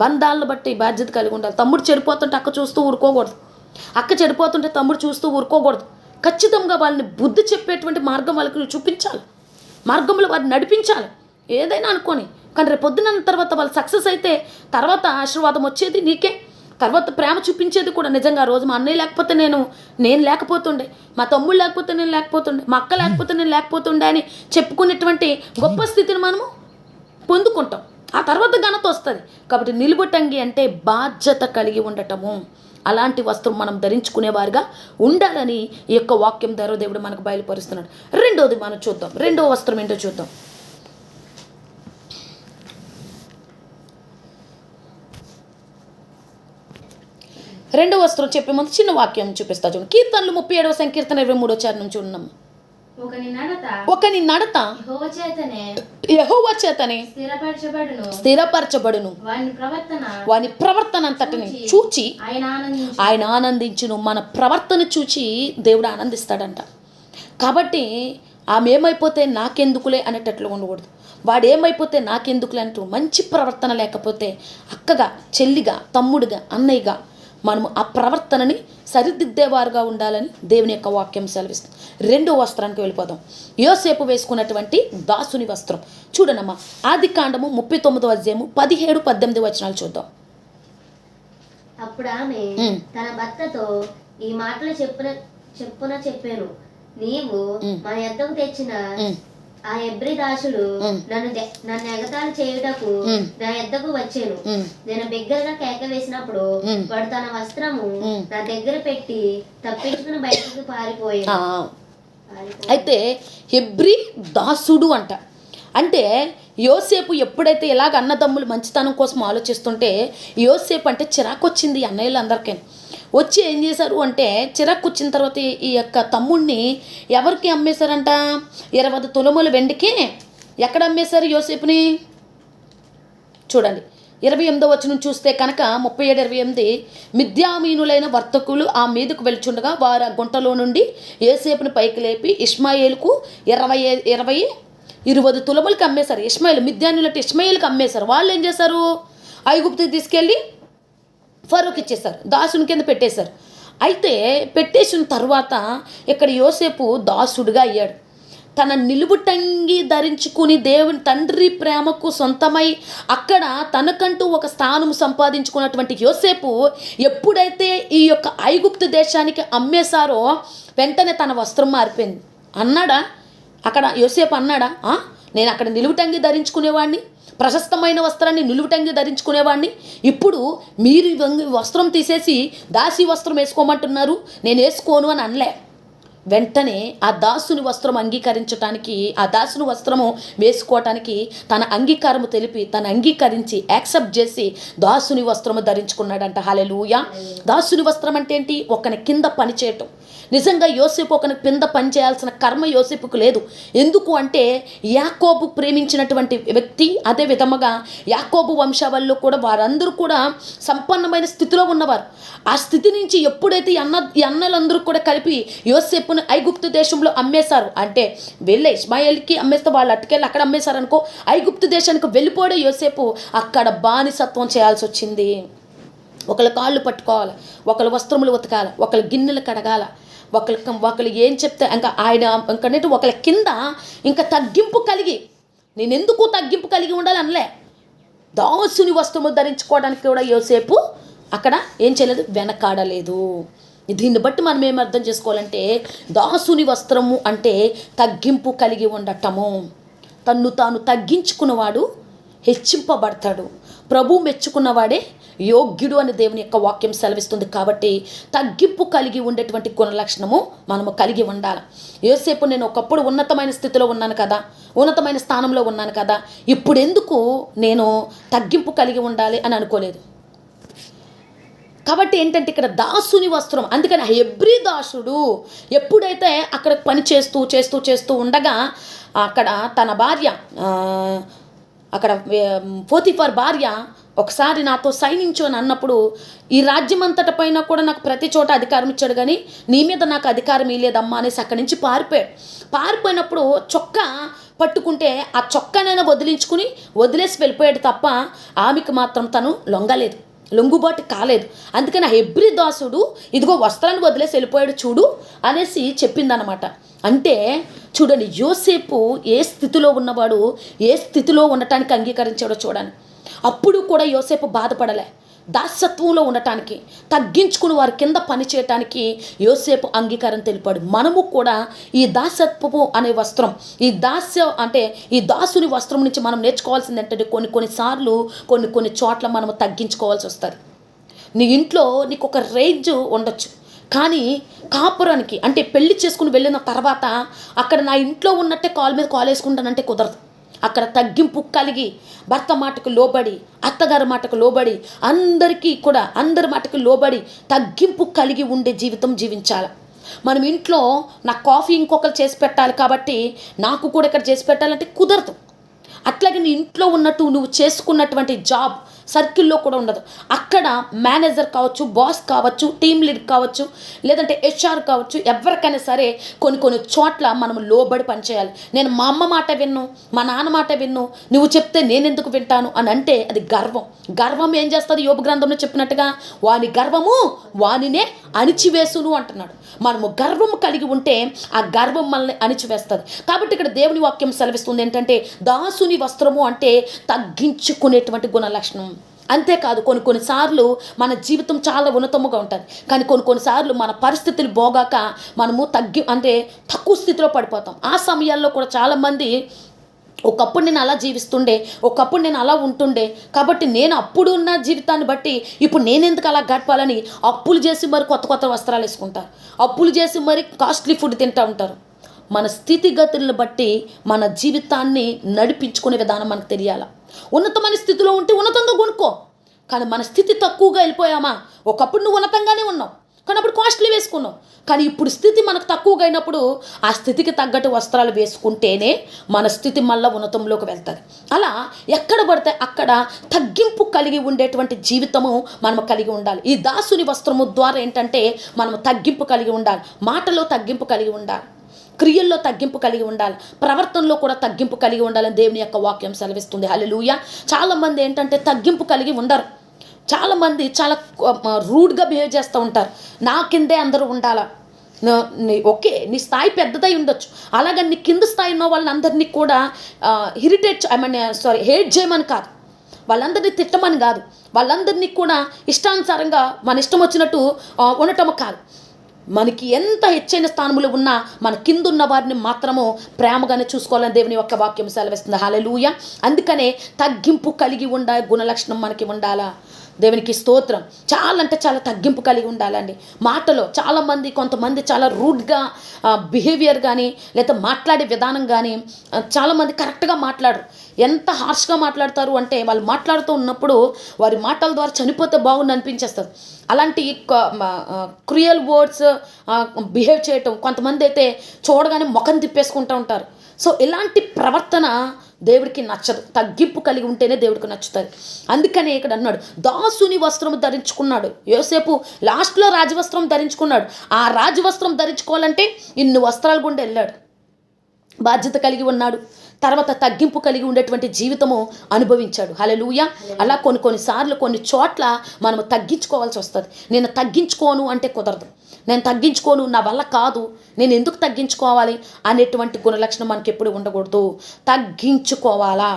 [SPEAKER 1] బంధాలను బట్టి బాధ్యత కలిగి ఉండాలి. తమ్ముడు చెడిపోతుంటే అక్క చూస్తూ ఊరుకోకూడదు, అక్క చెడిపోతుంటే తమ్ముడు చూస్తూ ఊరుకోకూడదు. ఖచ్చితంగా వాళ్ళని బుద్ధి చెప్పేటువంటి మార్గం వాళ్ళకి చూపించాలి, మార్గంలో వారిని నడిపించాలి. ఏదైనా అనుకోని, కానీ రేపు పొద్దున తర్వాత వాళ్ళు సక్సెస్ అయితే తర్వాత ఆశీర్వాదం వచ్చేది నీకే, తర్వాత ప్రేమ చూపించేది కూడా. నిజంగా రోజు మా అన్నయ్య లేకపోతే నేను లేకపోతుండే, మా తమ్ముడు లేకపోతే నేను లేకపోతుండే, మా అక్క లేకపోతే నేను లేకపోతుండే అని చెప్పుకునేటువంటి గొప్ప స్థితిని మనము పొందుకుంటాం. ఆ తర్వాత ఘనత వస్తుంది. కాబట్టి నిలుబొట్టంగి అంటే బాధ్యత కలిగి ఉండటము, అలాంటి వస్త్రం మనం ధరించుకునేవారుగా ఉండాలని ఈ యొక్క వాక్యం ద్వారా దేవుడు మనకు బయలుపరుస్తున్నాడు. రెండోది మనం చూద్దాం. రెండో వస్త్రం ఏంటో చూద్దాం. రెండో వస్త్రం చెప్పే ముందు చిన్న వాక్యం చూపిస్తా చూడండి. కీర్తనలు 37వ సంకీర్తన 23వ నుంచి ఉన్నాం. ఒకని నడత యెహోవా చేతనే స్థిరపరచబడును, వాని ప్రవర్తన అంతటిని చూచి ఆయన ఆనందించును. మన ప్రవర్తన చూచి దేవుడు ఆనందిస్తాడంట. కాబట్టి ఆమె ఏమైపోతే నాకెందుకులే అనేటట్లు ఉండకూడదు. వాడు ఏమైపోతే నాకెందుకులే అంటూ మంచి ప్రవర్తన లేకపోతే అక్కగా, చెల్లిగా, తమ్ముడుగా, అన్నయ్యగా మనము ఆ ప్రవర్తనని సరిదిద్దేవారుగా ఉండాలని దేవుని యొక్క వాక్యం సెలవిస్తుంది. రెండో వస్త్రానికి వెళ్ళిపోదాం. యోసేపు వేసుకున్నటువంటి దాసుని వస్త్రం చూడనమ్మా. ఆదికాండము 39వ అధ్యాయము 17-18 వచనాలు చూద్దాం.
[SPEAKER 2] అప్పుడు ఆమె తన భర్తతో ఈ మాటలు చెప్పాను, నీవు మన యొద్దకు తెచ్చిన ఆ ఎబ్రి దాసుడు నన్ను ఎగతాళి చేయుటకు నా యొద్దకు వచ్చాను. నేను బిగ్గరగా కేక వేసినప్పుడు వాడు తన వస్త్రము నా దగ్గర పెట్టి తప్పించుకుని బయటకు పారిపోయాడు.
[SPEAKER 1] అయితే హెబ్రీ దాసుడు అంటే యోసేపు ఎప్పుడైతే ఇలాగ అన్నదమ్ములు మంచితనం కోసం ఆలోచిస్తుంటే యోసేపు అంటే చిరాకు వచ్చింది అన్నయ్యలందరికీ. వచ్చి ఏం చేశారు అంటే చిరాకు వచ్చిన తర్వాత ఈ యొక్క తమ్ముడిని ఎవరికి అమ్మేశారంట? 20 తులముల వెండికి ఎక్కడ అమ్మేశారు యోసేపుని? చూడండి 28వ వచనం చూస్తే కనుక 37-28 మిద్యామీనులైన వర్తకులు ఆ మీదకు వెళ్చుండగా వారు ఆ గుంటలో నుండి యోసేపుని పైకి లేపి ఇష్మాయేలుకు 20 తులములకు అమ్మేశారు. మిద్యానులంటే ఇష్మాయేలుకి అమ్మేశారు. వాళ్ళు ఏం చేశారు? ఐగుప్తుకి తీసుకెళ్ళి ఫరోకి ఇచ్చేశారు, దాసుని కింద పెట్టేశారు. అయితే పెట్టేసిన తర్వాత ఇక్కడ యోసేపు దాసుడుగా అయ్యాడు. తన నిలువుటంగి ధరించుకుని దేవుని తండ్రి ప్రేమకు సొంతమై అక్కడ తనకంటూ ఒక స్థానం సంపాదించుకున్నటువంటి యోసేపు ఎప్పుడైతే ఈ యొక్క ఐగుప్తు దేశానికి అమ్మేశారో వెంటనే తన వస్త్రం మారిపోయింది. అన్నాడా అక్కడ యోసేపు? అన్నాడా నేను అక్కడ నిలువుటంగి ధరించుకునేవాడిని, ప్రశస్తమైన వస్త్రాన్ని నిలువుటంగి ధరించుకునేవాడిని, ఇప్పుడు మీరు వస్త్రం తీసేసి దాసి వస్త్రం వేసుకోమంటున్నారు, నేను వేసుకోను అని అనలే. వెంటనే ఆ దాసుని వస్త్రం అంగీకరించడానికి, ఆ దాసుని వస్త్రము వేసుకోవటానికి తన అంగీకారము తెలిపి తను అంగీకరించి యాక్సెప్ట్ చేసి దాసుని వస్త్రము ధరించుకున్నాడంట. హల్లెలూయా. దాసుని వస్త్రం అంటే ఏంటి? ఒకని కింద పని చేయటం. నిజంగా యోసేపు ఒకని కింద పని చేయాల్సిన కర్మ యోసేపుకు లేదు. ఎందుకు అంటే యాకోబు ప్రేమించినటువంటి వ్యక్తి, అదే విధముగా యాకోబు వంశావళిలో కూడా వారందరూ కూడా సంపన్నమైన స్థితిలో ఉన్నవారు. ఆ స్థితి నుంచి ఎప్పుడైతే అన్నలందరూ కూడా కలిపి యోసేపుని ఐగుప్తు దేశంలో అమ్మేశారు అంటే వెళ్ళే ఇష్మాయేల్కి అమ్మేస్తే వాళ్ళు అట్టుకెళ్ళి అక్కడ అమ్మేశారనుకో, ఐగుప్తు దేశానికి వెళ్ళిపోయే యోసేపు అక్కడ బానిసత్వం చేయాల్సి వచ్చింది. ఒకళ్ళ కాళ్ళు పట్టుకోవాలి, ఒకళ్ళ వస్త్రములు ఉతకాలి, ఒకళ్ళ గిన్నెలు కడగాల, ఒకళ్ళు ఏం చెప్తే ఇంకా ఆయన ఇంకనేటి ఒకళ్ళ కింద ఇంకా తగ్గింపు కలిగి, నేను ఎందుకు తగ్గింపు కలిగి ఉండాలి అనలే. దాసుని వస్త్రము ధరించుకోవడానికి కూడా యోసేపు అక్కడ ఏం చేయలేదు, వెనకాడలేదు. దీన్ని బట్టి మనం ఏం అర్థం చేసుకోవాలంటే దాసుని వస్త్రము అంటే తగ్గింపు కలిగి ఉండటము. తన్ను తాను తగ్గించుకున్నవాడు హెచ్చింపబడతాడు, ప్రభు మెచ్చుకున్నవాడే యోగ్యుడు అని దేవుని యొక్క వాక్యం సెలవిస్తుంది. కాబట్టి తగ్గింపు కలిగి ఉండేటువంటి గుణలక్షణము మనము కలిగి ఉండాలి. యోసేపు నేను ఒకప్పుడు ఉన్నతమైన స్థితిలో ఉన్నాను కదా, ఉన్నతమైన స్థానంలో ఉన్నాను కదా, ఇప్పుడు ఎందుకు నేను తగ్గింపు కలిగి ఉండాలి అని అనుకోలేదు. కాబట్టి ఏంటంటే ఇక్కడ దాసుని వస్త్రం. అందుకని హెబ్రీ దాసుడు ఎప్పుడైతే అక్కడ పని చేస్తూ ఉండగా అక్కడ తన భార్య, అక్కడ పోతిఫర్ భార్య ఒకసారి నాతో సైనించు అని అన్నప్పుడు, ఈ రాజ్యం అంతట పైన కూడా నాకు ప్రతి చోట అధికారం ఇచ్చాడు కానీ నీ మీద నాకు అధికారం ఇవ్వలేదమ్మా అనేసి అక్కడి నుంచి పారిపోయినప్పుడు చొక్కా పట్టుకుంటే ఆ చొక్కానైనా వదిలేసి వెళ్ళిపోయాడు తప్ప ఆమెకు మాత్రం తను లొంగుబాటు కాలేదు. అందుకని హెబ్రీ దాసుడు ఇదిగో వస్త్రాన్ని వదిలేసి వెళ్ళిపోయాడు చూడు అనేసి చెప్పిందనమాట. అంటే చూడండి, యోసేపు ఏ స్థితిలో ఉన్నవాడు ఏ స్థితిలో ఉండటానికి అంగీకరించాడో చూడండి. అప్పుడు కూడా యోసేపు బాధపడలే. దాస్యత్వంలో ఉండటానికి, తగ్గించుకుని వారి కింద పని చేయటానికి యోసేపు అంగీకారం తెలిపాడు. మనము కూడా ఈ దాస్యత్వపు అనే వస్త్రం, ఈ దాసుని వస్త్రం నుంచి మనం నేర్చుకోవాల్సింది ఏంటంటే కొన్ని చోట్ల మనము తగ్గించుకోవాల్సి వస్తుంది. నీ ఇంట్లో నీకు ఒక రేంజ్ ఉండొచ్చు, కానీ కాపురానికి అంటే పెళ్లి చేసుకుని వెళ్ళిన తర్వాత అక్కడ నా ఇంట్లో ఉన్నట్టే కాలు మీద కాలు వేసుకుంటానంటే కుదరదు. అక్కడ తగ్గింపు కలిగి భర్త మాటకు లోబడి, అత్తగారి మాటకు లోబడి, అందరి మాటకు లోబడి తగ్గింపు కలిగి ఉండే జీవితం జీవించాలి. మనం ఇంట్లో నా కాఫీ ఇంకొకరు చేసి పెట్టాలి కాబట్టి నాకు కూడా ఇక్కడ చేసి పెట్టాలంటే కుదరదు. అట్లాగే నీ ఇంట్లో ఉన్నట్టు నువ్వు చేసుకున్నటువంటి జాబ్ సర్కిల్లో కూడా ఉండదు. అక్కడ మేనేజర్ కావచ్చు, బాస్ కావచ్చు, టీమ్ లీడ్ కావచ్చు, లేదంటే హెచ్ఆర్ కావచ్చు, ఎవరికైనా సరే కొన్ని చోట్ల మనం లోబడి పనిచేయాలి. నేను మా అమ్మ మాట విన్ను, మా నాన్న మాట విన్ను, నువ్వు చెప్తే నేను ఎందుకు వింటాను అని అంటే అది గర్వం. గర్వం ఏం చేస్తుంది? యోబు గ్రంథంలో చెప్పినట్టుగా వాని గర్వము వానినే అణిచివేసును అంటున్నాడు. మనము గర్వం కలిగి ఉంటే ఆ గర్వం మనల్ని అణిచివేస్తుంది. కాబట్టి ఇక్కడ దేవుని వాక్యం సెలవిస్తుంది ఏంటంటే దాసుని వస్త్రము అంటే తగ్గించుకునేటువంటి గుణ లక్షణం. అంతేకాదు కొన్నిసార్లు మన జీవితం చాలా ఉన్నతముగా ఉంటుంది, కానీ కొన్నిసార్లు మన పరిస్థితులు బోగాక మనము తక్కువ స్థితిలో పడిపోతాం. ఆ సమయాల్లో కూడా చాలామంది ఒకప్పుడు నేను అలా జీవిస్తుండే, ఒకప్పుడు నేను అలా ఉంటుండే, కాబట్టి నేను అప్పుడు ఉన్న జీవితాన్ని బట్టి ఇప్పుడు నేను ఎందుకు అలా గడపాలని అప్పులు చేసి మరి కొత్త వస్త్రాలు వేసుకుంటారు, అప్పులు చేసి మరి కాస్ట్లీ ఫుడ్ తింటూ ఉంటారు. మన స్థితిగతులను బట్టి మన జీవితాన్ని నడిపించుకునే విధానం మనకు తెలియాలి. ఉన్నతమైన స్థితిలో ఉంటే ఉన్నతంగా కొనుక్కో, కానీ మన స్థితి తక్కువగా వెళ్ళిపోయామా? ఒకప్పుడు నువ్వు ఉన్నతంగానే ఉన్నావు, కానీ అప్పుడు కాస్ట్లీ వేసుకున్నావు, కానీ ఇప్పుడు స్థితి మనకు తక్కువగా అయినప్పుడు ఆ స్థితికి తగ్గట్టు వస్త్రాలు వేసుకుంటేనే మన స్థితి మళ్ళీ ఉన్నతంలోకి వెళ్తుంది. అలా ఎక్కడ పడితే అక్కడ తగ్గింపు కలిగి ఉండేటువంటి జీవితము మనం కలిగి ఉండాలి. ఈ దాసుని వస్త్రము ద్వారా ఏంటంటే మనం తగ్గింపు కలిగి ఉండాలి, మాటలో తగ్గింపు కలిగి ఉండాలి, క్రియల్లో తగ్గింపు కలిగి ఉండాలి, ప్రవర్తనలో కూడా తగ్గింపు కలిగి ఉండాలని దేవుని యొక్క వాక్యం సెలవిస్తుంది. హల్లెలూయా. చాలామంది ఏంటంటే తగ్గింపు కలిగి ఉండరు. చాలామంది చాలా రూడ్గా బిహేవ్ చేస్తూ ఉంటారు. నా కిందే అందరూ ఉండాలా, ఓకే నీ స్థాయి పెద్దదై ఉండొచ్చు, అలాగని నీ కింద స్థాయి ఉన్న వాళ్ళందరినీ కూడా హేట్ చేయమని కాదు, వాళ్ళందరినీ తిట్టమని కాదు, వాళ్ళందరినీ కూడా ఇష్టానుసారంగా మన ఇష్టం వచ్చినట్టు ఉండటం కాదు. మనకి ఎంత హెచ్చైన స్థానంలో ఉన్నా మన కింద ఉన్న వారిని మాత్రము ప్రేమగానే చూసుకోవాలని దేవుని యొక్క వాక్యం సెలవిస్తుంది. హల్లెలూయా. అందుకనే తగ్గింపు కలిగి ఉండే గుణలక్షణం మనకి ఉండాలా. దేవునికి స్తోత్రం. చాలా తగ్గింపు కలిగి ఉండాలండి. మాటలో కొంతమంది చాలా రూడ్గా బిహేవియర్ కానీ లేదా మాట్లాడే విధానం కానీ చాలామంది కరెక్ట్గా మాట్లాడరు. ఎంత హార్ష్గా మాట్లాడతారు అంటే వాళ్ళు మాట్లాడుతూ ఉన్నప్పుడు వారి మాటల ద్వారా చనిపోతే బాగుంది అనిపించేస్తుంది. అలాంటి క్రూయల్ వర్డ్స్ బిహేవ్ చేయటం, కొంతమంది అయితే చూడగానే ముఖం తిప్పేసుకుంటూ ఉంటారు. సో ఇలాంటి ప్రవర్తన దేవుడికి నచ్చదు. తగ్గింపు కలిగి ఉంటేనే దేవుడికి నచ్చుతుంది. అందుకనే ఇక్కడ అన్నాడు దాసుని వస్త్రం ధరించుకున్నాడు. యోసేపు లాస్ట్లో రాజవస్త్రం ధరించుకున్నాడు. ఆ రాజవస్త్రం ధరించుకోవాలంటే ఇన్ని వస్త్రాలు గుండా వెళ్ళాడు, బాధ్యత కలిగి ఉన్నాడు, తర్వాత తగ్గింపు కలిగి ఉండేటువంటి జీవితము అనుభవించాడు. హల్లెలూయా. అలా కొన్నిసార్లు కొన్ని చోట్ల మనము తగ్గించుకోవాల్సి వస్తుంది. నేను తగ్గించుకోను అంటే కుదరదు, నేను తగ్గించుకోను, నా వల్ల కాదు, నేను ఎందుకు తగ్గించుకోవాలి అనేటువంటి గుణలక్షణం మనకి ఎప్పుడు ఉండకూడదు. తగ్గించుకోవాలా,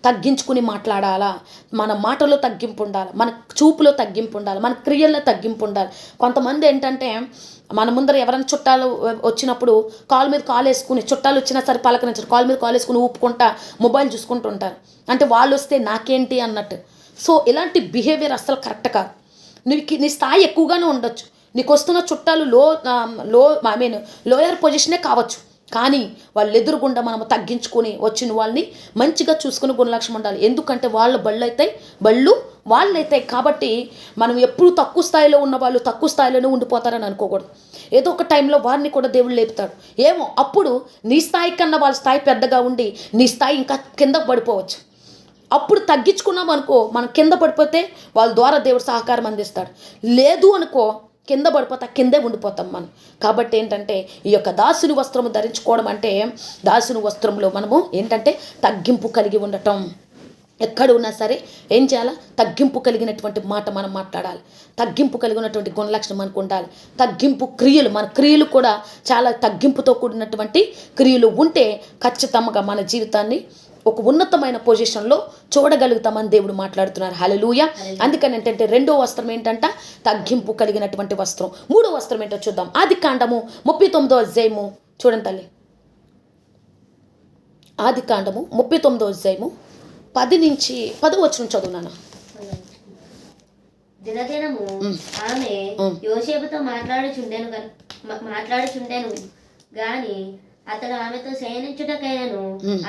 [SPEAKER 1] తగ్గించుకుని మాట్లాడాలా, మన మాటలో తగ్గింపు ఉండాలి, మన చూపులో తగ్గింపు ఉండాలి, మన క్రియల్లో తగ్గింపు ఉండాలి. కొంతమంది ఏంటంటే మన ముందర ఎవరైనా చుట్టాలు వచ్చినప్పుడు కాలు మీద కాలు వేసుకుని, చుట్టాలు వచ్చినా సరే పలకరించారు, కాలు మీద కాలు వేసుకుని ఊపుకుంటా మొబైల్ చూసుకుంటూ ఉంటారు. అంటే వాళ్ళు వస్తే నాకేంటి అన్నట్టు. సో ఇలాంటి బిహేవియర్ అస్సలు కరెక్ట్ కాదు. నీ స్థాయి ఎక్కువగానే ఉండొచ్చు, నీకు వస్తున్న చుట్టాలు లోయర్ పొజిషనే కావచ్చు, కానీ వాళ్ళు ఎదురుగుండా మనము తగ్గించుకొని వచ్చిన వాళ్ళని మంచిగా చూసుకుని గుణలక్షణం ఉండాలి. ఎందుకంటే వాళ్ళ బళ్ళు వాళ్ళైతాయి. కాబట్టి మనం ఎప్పుడు తక్కువ స్థాయిలో ఉన్న వాళ్ళు తక్కువ స్థాయిలోనే ఉండిపోతారని అనుకోకూడదు. ఏదో ఒక టైంలో వారిని కూడా దేవుడు లేపుతాడు. ఏమో అప్పుడు నీ స్థాయి కన్నా వాళ్ళ స్థాయి పెద్దగా ఉండి నీ స్థాయి ఇంకా కిందకు పడిపోవచ్చు. అప్పుడు తగ్గించుకున్నాం అనుకో, మనం కింద పడిపోతే వాళ్ళ ద్వారా దేవుడు సహకారం అందిస్తాడు. లేదు అనుకో, కింద పడిపోతా కిందే ఉండిపోతాం మనం. కాబట్టి ఏంటంటే ఈ యొక్క దాసుని వస్త్రము ధరించుకోవడం అంటే దాసుని వస్త్రంలో మనము ఏంటంటే తగ్గింపు కలిగి ఉండటం. ఎక్కడ ఉన్నా సరే ఏం చేయాలా? తగ్గింపు కలిగినటువంటి మాట మనం మాట్లాడాలి, తగ్గింపు కలిగినటువంటి గుణలక్షణం మనకు ఉండాలి. తగ్గింపు క్రియలు, మన క్రియలు కూడా చాలా తగ్గింపుతో కూడినటువంటి క్రియలు ఉంటే ఖచ్చితంగా మన జీవితాన్ని ఒక ఉన్నతమైన పొజిషన్లో చూడగలుగుతామని దేవుడు మాట్లాడుతున్నారు. హల్లెలూయా. అందుకని ఏంటంటే రెండో వస్త్రం ఏంటంట? తగ్గింపు కలిగినటువంటి వస్త్రం. మూడో వస్త్రం ఏంటో చూద్దాం. ఆదికాండము 39వ అధ్యాయము చూడండి తల్లి. ఆదికాండము 39వ అధ్యాయము 10 నుంచి 10 వచనం చదువునాను.
[SPEAKER 2] దినదినము ఆమె యోసేపుతో మాట్లాడుచుండెను గాని అతడు ఆమెతో శయనించుటకైనను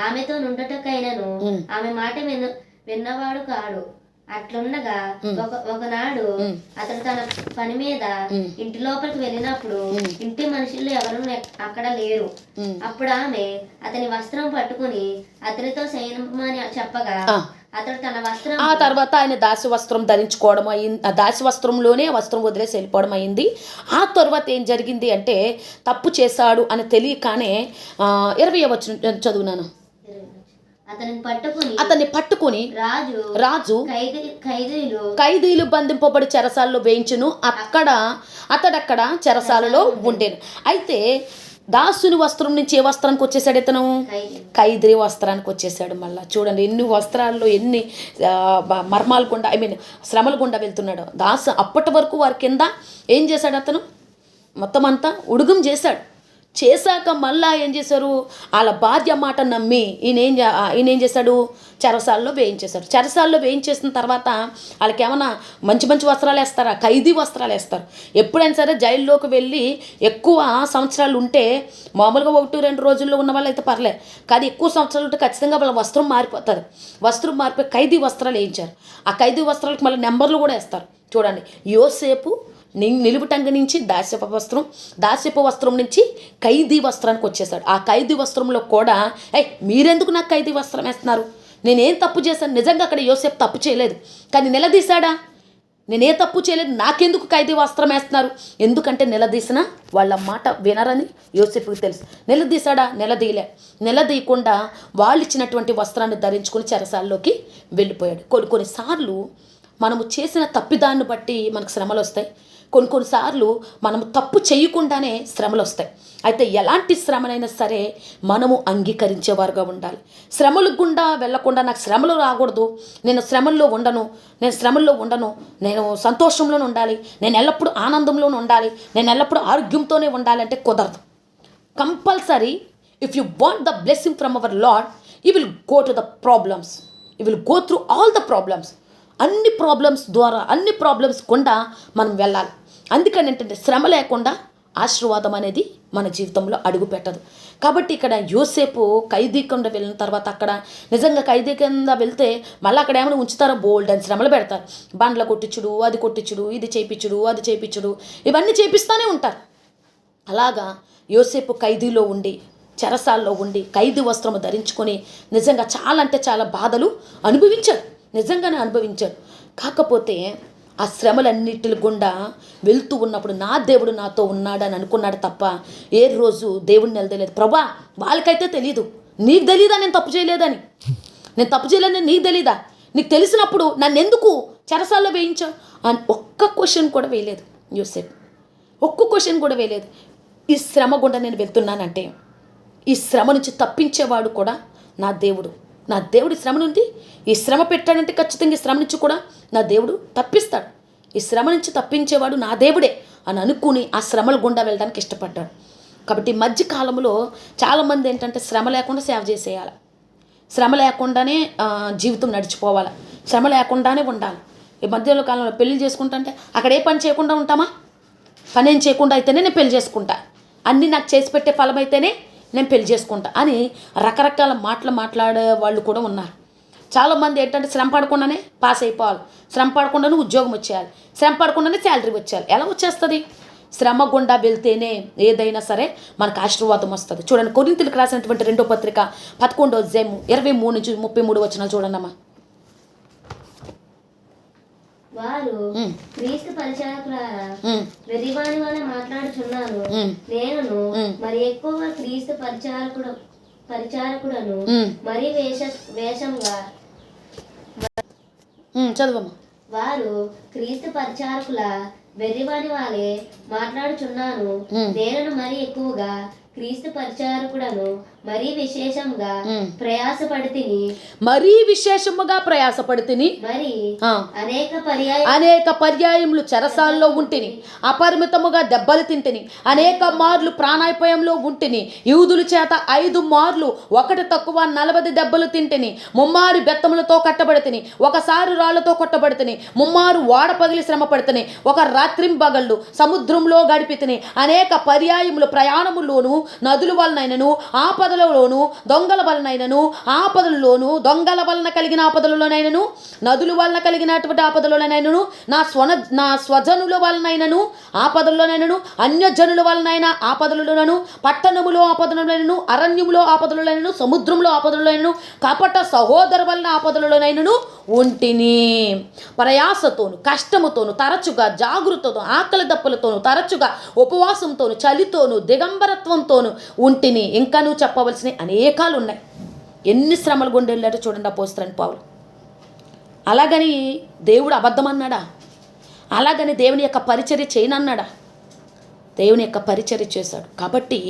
[SPEAKER 2] ఆమెతో నుండుటకైనను ఆమె మాట విన్నవాడు కాడు. అట్లుండగా ఒకనాడు అతడు తన పని మీద ఇంటి లోపలికి వెళ్ళినప్పుడు ఇంటి మనుషులు ఎవరు అక్కడ లేరు. అప్పుడు ఆమె అతని వస్త్రం పట్టుకుని అతనితో శయనింపమని చెప్పగా అతడు తన వస్త్రం,
[SPEAKER 1] ఆ తర్వాత ఆయన దాసి వస్త్రం ధరించుకోవడం అయింది. ఆ దాసి వస్త్రంలోనే వస్త్రం వదిలేసి వెళ్ళిపోవడం అయింది. ఆ తర్వాత ఏం జరిగింది అంటే తప్పు చేశాడు అని తెలియకానే 20వ వచనం చదువునాను. అతన్ని పట్టుకుని రాజు ఖైదీలు బంధింపబడి చెరసాలలో వేయించును. అతడక్కడ చెరసాలలో ఉండేను. అయితే దాసుని వస్త్రం నుంచి ఏ వస్త్రానికి వచ్చేసాడు ఇతను? ఖైదీ వస్త్రానికి వచ్చేసాడు. మళ్ళీ చూడండి ఎన్ని వస్త్రాల్లో ఎన్ని మర్మాలు గుండా శ్రమల గుండా వెళ్తున్నాడు దాసు. అప్పటి వరకు వారి కింద ఏం చేశాడు అతను? మొత్తం అంతా ఉడుగం చేశాక మళ్ళా ఏం చేశారు? వాళ్ళ భార్య మాట నమ్మి ఈయన ఏం చేశాడు? చెరసాల్లో వేయించేశాడు. చెరసాల్లో వేయించేసిన తర్వాత వాళ్ళకి ఏమైనా మంచి మంచి వస్త్రాలు వేస్తారా? ఖైదీ వస్త్రాలు వేస్తారు. ఎప్పుడైనా సరే జైల్లోకి వెళ్ళి ఎక్కువ సంవత్సరాలు ఉంటే, మామూలుగా 1-2 రోజుల్లో ఉన్న వాళ్ళు అయితే పర్లేదు, కానీ ఎక్కువ సంవత్సరాలు ఉంటే ఖచ్చితంగా వాళ్ళ వస్త్రం మారిపోతుంది. వస్త్రం మారిపోయి ఖైదీ వస్త్రాలు వేయించారు. ఆ ఖైదీ వస్త్రాలకు మళ్ళీ నెంబర్లు కూడా వేస్తారు. చూడండి, యోసేపు నిలువుటంగ నుంచి దాస్యపు వస్త్రం నుంచి ఖైదీ వస్త్రానికి వచ్చేసాడు. ఆ ఖైదీ వస్త్రంలో కూడా మీరెందుకు నాకు ఖైదీ వస్త్రం వేస్తున్నారు? నేనేం తప్పు చేశాను? నిజంగా అక్కడ యోసేపు తప్పు చేయలేదు, కానీ నిలదీశాడా? నేనే తప్పు చేయలేదు, నాకెందుకు ఖైదీ వస్త్రం వేస్తున్నారు? ఎందుకంటే నిలదీసిన వాళ్ళ మాట వినరని యోసేపుకి తెలుసు. నిలదీశాడా? నిలదీయకుండా వాళ్ళు ఇచ్చినటువంటి వస్త్రాన్ని ధరించుకుని చెరసాల్లోకి వెళ్ళిపోయాడు. కొన్నిసార్లు మనము చేసిన తప్పిదాన్ని బట్టి మనకు శ్రమలు వస్తాయి. కొన్నిసార్లు మనము తప్పు చేయకుండానే శ్రమలు వస్తాయి. అయితే ఎలాంటి శ్రమనైనా సరే మనము అంగీకరించేవారుగా ఉండాలి. శ్రమల గుండా వెళ్లకుండా నాకు శ్రమలు రాకూడదు, నేను శ్రమల్లో ఉండను, నేను సంతోషంలోనే ఉండాలి, నేను ఎల్లప్పుడూ ఆనందంలోనే ఉండాలి, నేను ఎల్లప్పుడూ ఆరోగ్యంతోనే ఉండాలి అంటే కుదరదు. Compulsory if you want the blessing from our Lord, you will go to the problems, you will go through all the problems. అన్ని ప్రాబ్లమ్స్ గుండా మనం వెళ్ళాలి. అందుకని ఏంటంటే శ్రమ లేకుండా ఆశీర్వాదం అనేది మన జీవితంలో అడుగు పెట్టదు. కాబట్టి ఇక్కడ యోసేపు ఖైదీ కింద వెళ్ళిన తర్వాత, అక్కడ నిజంగా ఖైదీ కింద వెళ్తే మళ్ళీ అక్కడ ఏమైనా ఉంచుతారో? బోల్డ్ అని శ్రమలు పెడతారు. బండ్ల కొట్టించుడు, అది కొట్టించుడు, ఇది చేయించుడు, ఇవన్నీ చేపిస్తూనే ఉంటారు. అలాగా యోసేపు ఖైదీలో ఉండి, చెరసాల్లో ఉండి, ఖైదీ వస్త్రము ధరించుకొని నిజంగా చాలా అంటే చాలా బాధలు నిజంగానే అనుభవించాడు. కాకపోతే ఆ శ్రమలన్నిటి గుండా వెళ్తూ ఉన్నప్పుడు నా దేవుడు నాతో ఉన్నాడని అనుకున్నాడు తప్ప ఏ రోజు దేవుడిని నిలదలేదు. ప్రభా, వాళ్ళకైతే తెలీదు, నీకు తెలీదా నేను తప్పు చేయలేదని? నీకు తెలీదా? నీకు తెలిసినప్పుడు నన్ను ఎందుకు చెరసాల్లో వేయించావు అని ఒక్క క్వశ్చన్ కూడా వేయలేదు యోసేపు. ఈ శ్రమ గుండా నేను వెళ్తున్నానంటే ఈ శ్రమ నుంచి తప్పించేవాడు కూడా నా దేవుడు శ్రమ నుండి ఈ శ్రమ పెట్టాడంటే ఖచ్చితంగా ఈ శ్రమ నుంచి కూడా నా దేవుడు తప్పిస్తాడు. ఈ శ్రమ నుంచి తప్పించేవాడు నా దేవుడే అని అనుకుని ఆ శ్రమల గుండా వెళ్ళడానికి ఇష్టపడ్డాడు. కాబట్టి మధ్యకాలంలో చాలామంది ఏంటంటే శ్రమ లేకుండా సేవ చేసేయాలి, శ్రమ లేకుండానే జీవితం నడిచిపోవాలి, శ్రమ లేకుండానే ఉండాలి. ఈ మధ్యలో కాలంలో పెళ్లి చేసుకుంటుంటే అక్కడ ఏ పని చేయకుండా ఉంటామా? పని ఏం చేయకుండా అయితేనే నేను పెళ్లి చేసుకుంటా, అన్నీ నాకు చేసి పెట్టే ఫలం అయితేనే నేను పెళ్లి చేసుకుంటా అని రకరకాల మాటలు మాట్లాడే వాళ్ళు కూడా ఉన్నారు. చాలామంది ఏంటంటే శ్రమ పడకుండానే పాస్ అయిపోవాలి, శ్రమ పడకుండానే ఉద్యోగం వచ్చేయాలి, శ్రమ పడకుండానే శాలరీ వచ్చేయాలి. ఎలా వచ్చేస్తుంది? శ్రమ గుండా వెళ్తేనే ఏదైనా సరే మనకు ఆశీర్వాదం వస్తుంది. చూడండి, కొరింథీయులకు రాసినటువంటి 2వ పత్రిక 11వ అధ్యాయం 23 నుంచి 33 వచనాలు చూడండమ్మా.
[SPEAKER 2] వారు క్రీస్తు పరిచారకులారా, వెర్రివాని వల్ల మాట్లాడుచున్నాను, నేను మరి ఎక్కువ క్రీస్తు పరిచారకుడను, మరి వేషంగా.
[SPEAKER 1] చదువమ్మా.
[SPEAKER 2] వారు క్రీస్తు పరిచారకుల వెర్రివాని వాళ్ళే మాట్లాడుచున్నాను, నేను మరి ఎక్కువగా క్రీస్తు పరిచారకుడను మరీ విశేషంగా ప్రయాసపడితిని
[SPEAKER 1] మరీ విశేషముగా ప్రయాసపడితిని
[SPEAKER 2] మరి
[SPEAKER 1] ఆ.
[SPEAKER 2] అనేక
[SPEAKER 1] పర్యాయములు చెరసాల్లో ఉంటిని, అపరిమితముగా దెబ్బలు తింటిని, అనేక మార్లు ప్రాణాపాయంలో ఉంటిని, యూదుల చేత 5 మార్లు ఒకటి తక్కువ 40 దెబ్బలు తింటిని, ముమ్మారు బెత్తములతో కట్టబడితిని, ఒకసారి రాళ్లతో కొట్టబడితిని, ముమ్మారు ఓడ పగిలి శ్రమ పడితిని, ఒక రాత్రింబగళ్ళు సముద్రంలో గడిపితిని, అనేక పర్యాయములు ప్రయాణములోను నదుల వలనైనను ఆపదలలోను దొంగల వలనైనను ఆపదలలోను దొంగల వలన కలిగిన ఆపదలలోనైనను నదుల వలన కలిగినటువంటి ఆపదలలోనైనను నా స్వజనుల వలనైనను ఆపదలలోనైనను అన్యజనుల వలనైనా ఆపదలలోనైనను పట్టణములో ఆపదలైనను అరణ్యములో ఆపదలైనను సముద్రంలో ఆపదలైనను కపట సహోదరు వలన ఆపదలలోనైనను ఉంటిని. ప్రయాసతోను కష్టముతోను తరచుగా జాగృతతో ఆకలి దప్పులతోను తరచుగా ఉపవాసంతోను చలితోను దిగంబరత్వంతోను ఉంటిని. ఇంకా నువ్వు చెప్పవలసిన అనేకాలు ఉన్నాయి. ఎన్ని శ్రమలు గుండె వెళ్ళారో చూడండి అపోస్తలుడైన పౌలు. అలాగని దేవుడు అబద్ధం అన్నాడా? అలాగని దేవుని యొక్క పరిచర్య చేయనన్నాడా? దేవుని యొక్క పరిచర్య చేశాడు. కాబట్టి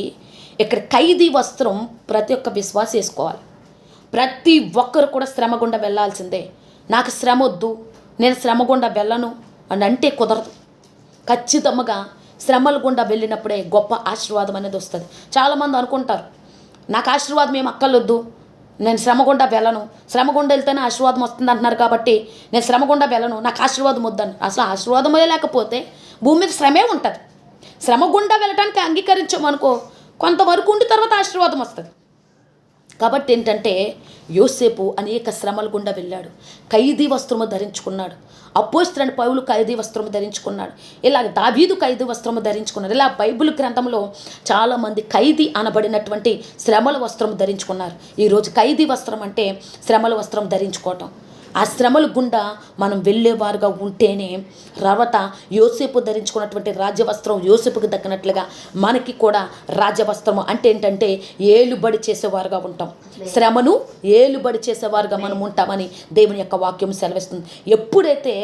[SPEAKER 1] ఇక్కడ ఖైదీ వస్త్రం ప్రతి ఒక్క విశ్వాసం వేసుకోవాలి. ప్రతి ఒక్కరు కూడా శ్రమ గుండా వెళ్ళాల్సిందే. నాకు శ్రమ వద్దు, నేను శ్రమ గుండా వెళ్ళను అని అంటే కుదరదు. ఖచ్చితంగా శ్రమల గుండా వెళ్ళినప్పుడే గొప్ప ఆశీర్వాదం అనేది వస్తుంది. చాలామంది అనుకుంటారు, నాకు ఆశీర్వాదం ఏం అక్కర్లొద్దు, నేను శ్రమ గుండా వెళ్ళను, శ్రమ గుండా వెళ్తేనే ఆశీర్వాదం వస్తుంది అంటున్నారు కాబట్టి నేను శ్రమ గుండా వెళ్ళను, నాకు ఆశీర్వాదం వద్దని. అసలు ఆశీర్వాదమే లేకపోతే భూమి మీద శ్రమే ఉంటుంది. శ్రమ గుండా వెళ్ళటానికి అంగీకరించామనుకో, కొంతవరకు ఉండి తర్వాత ఆశీర్వాదం వస్తుంది. కాబట్టి ఏంటంటే యోసేపు అనేక శ్రమల గుండా వెళ్ళాడు, ఖైదీ వస్త్రము ధరించుకున్నాడు. అపోస్తలుడైన పౌలు ఖైదీ వస్త్రము ధరించుకున్నాడు. ఇలా దావీదు ఖైదీ వస్త్రము ధరించుకున్నాడు. ఇలా బైబిల్ గ్రంథంలో చాలామంది ఖైదీ అనబడినటువంటి శ్రమల వస్త్రం ధరించుకున్నారు. ఈరోజు ఖైదీ వస్త్రం అంటే శ్రమల వస్త్రం ధరించుకోవటం. ఆ శ్రమల గుండా మనం వెళ్ళేవారుగా ఉంటేనే తర్వాత యోసేపు ధరించుకున్నటువంటి రాజవస్త్రం యోసేపుకి దక్కినట్లుగా మనకి కూడా రాజవస్త్రము అంటే ఏంటంటే ఏలుబడి చేసేవారుగా ఉంటాం. శ్రమను ఏలుబడి చేసేవారుగా మనం ఉంటామని దేవుని యొక్క వాక్యం సెలవిస్తుంది. ఎప్పుడైతే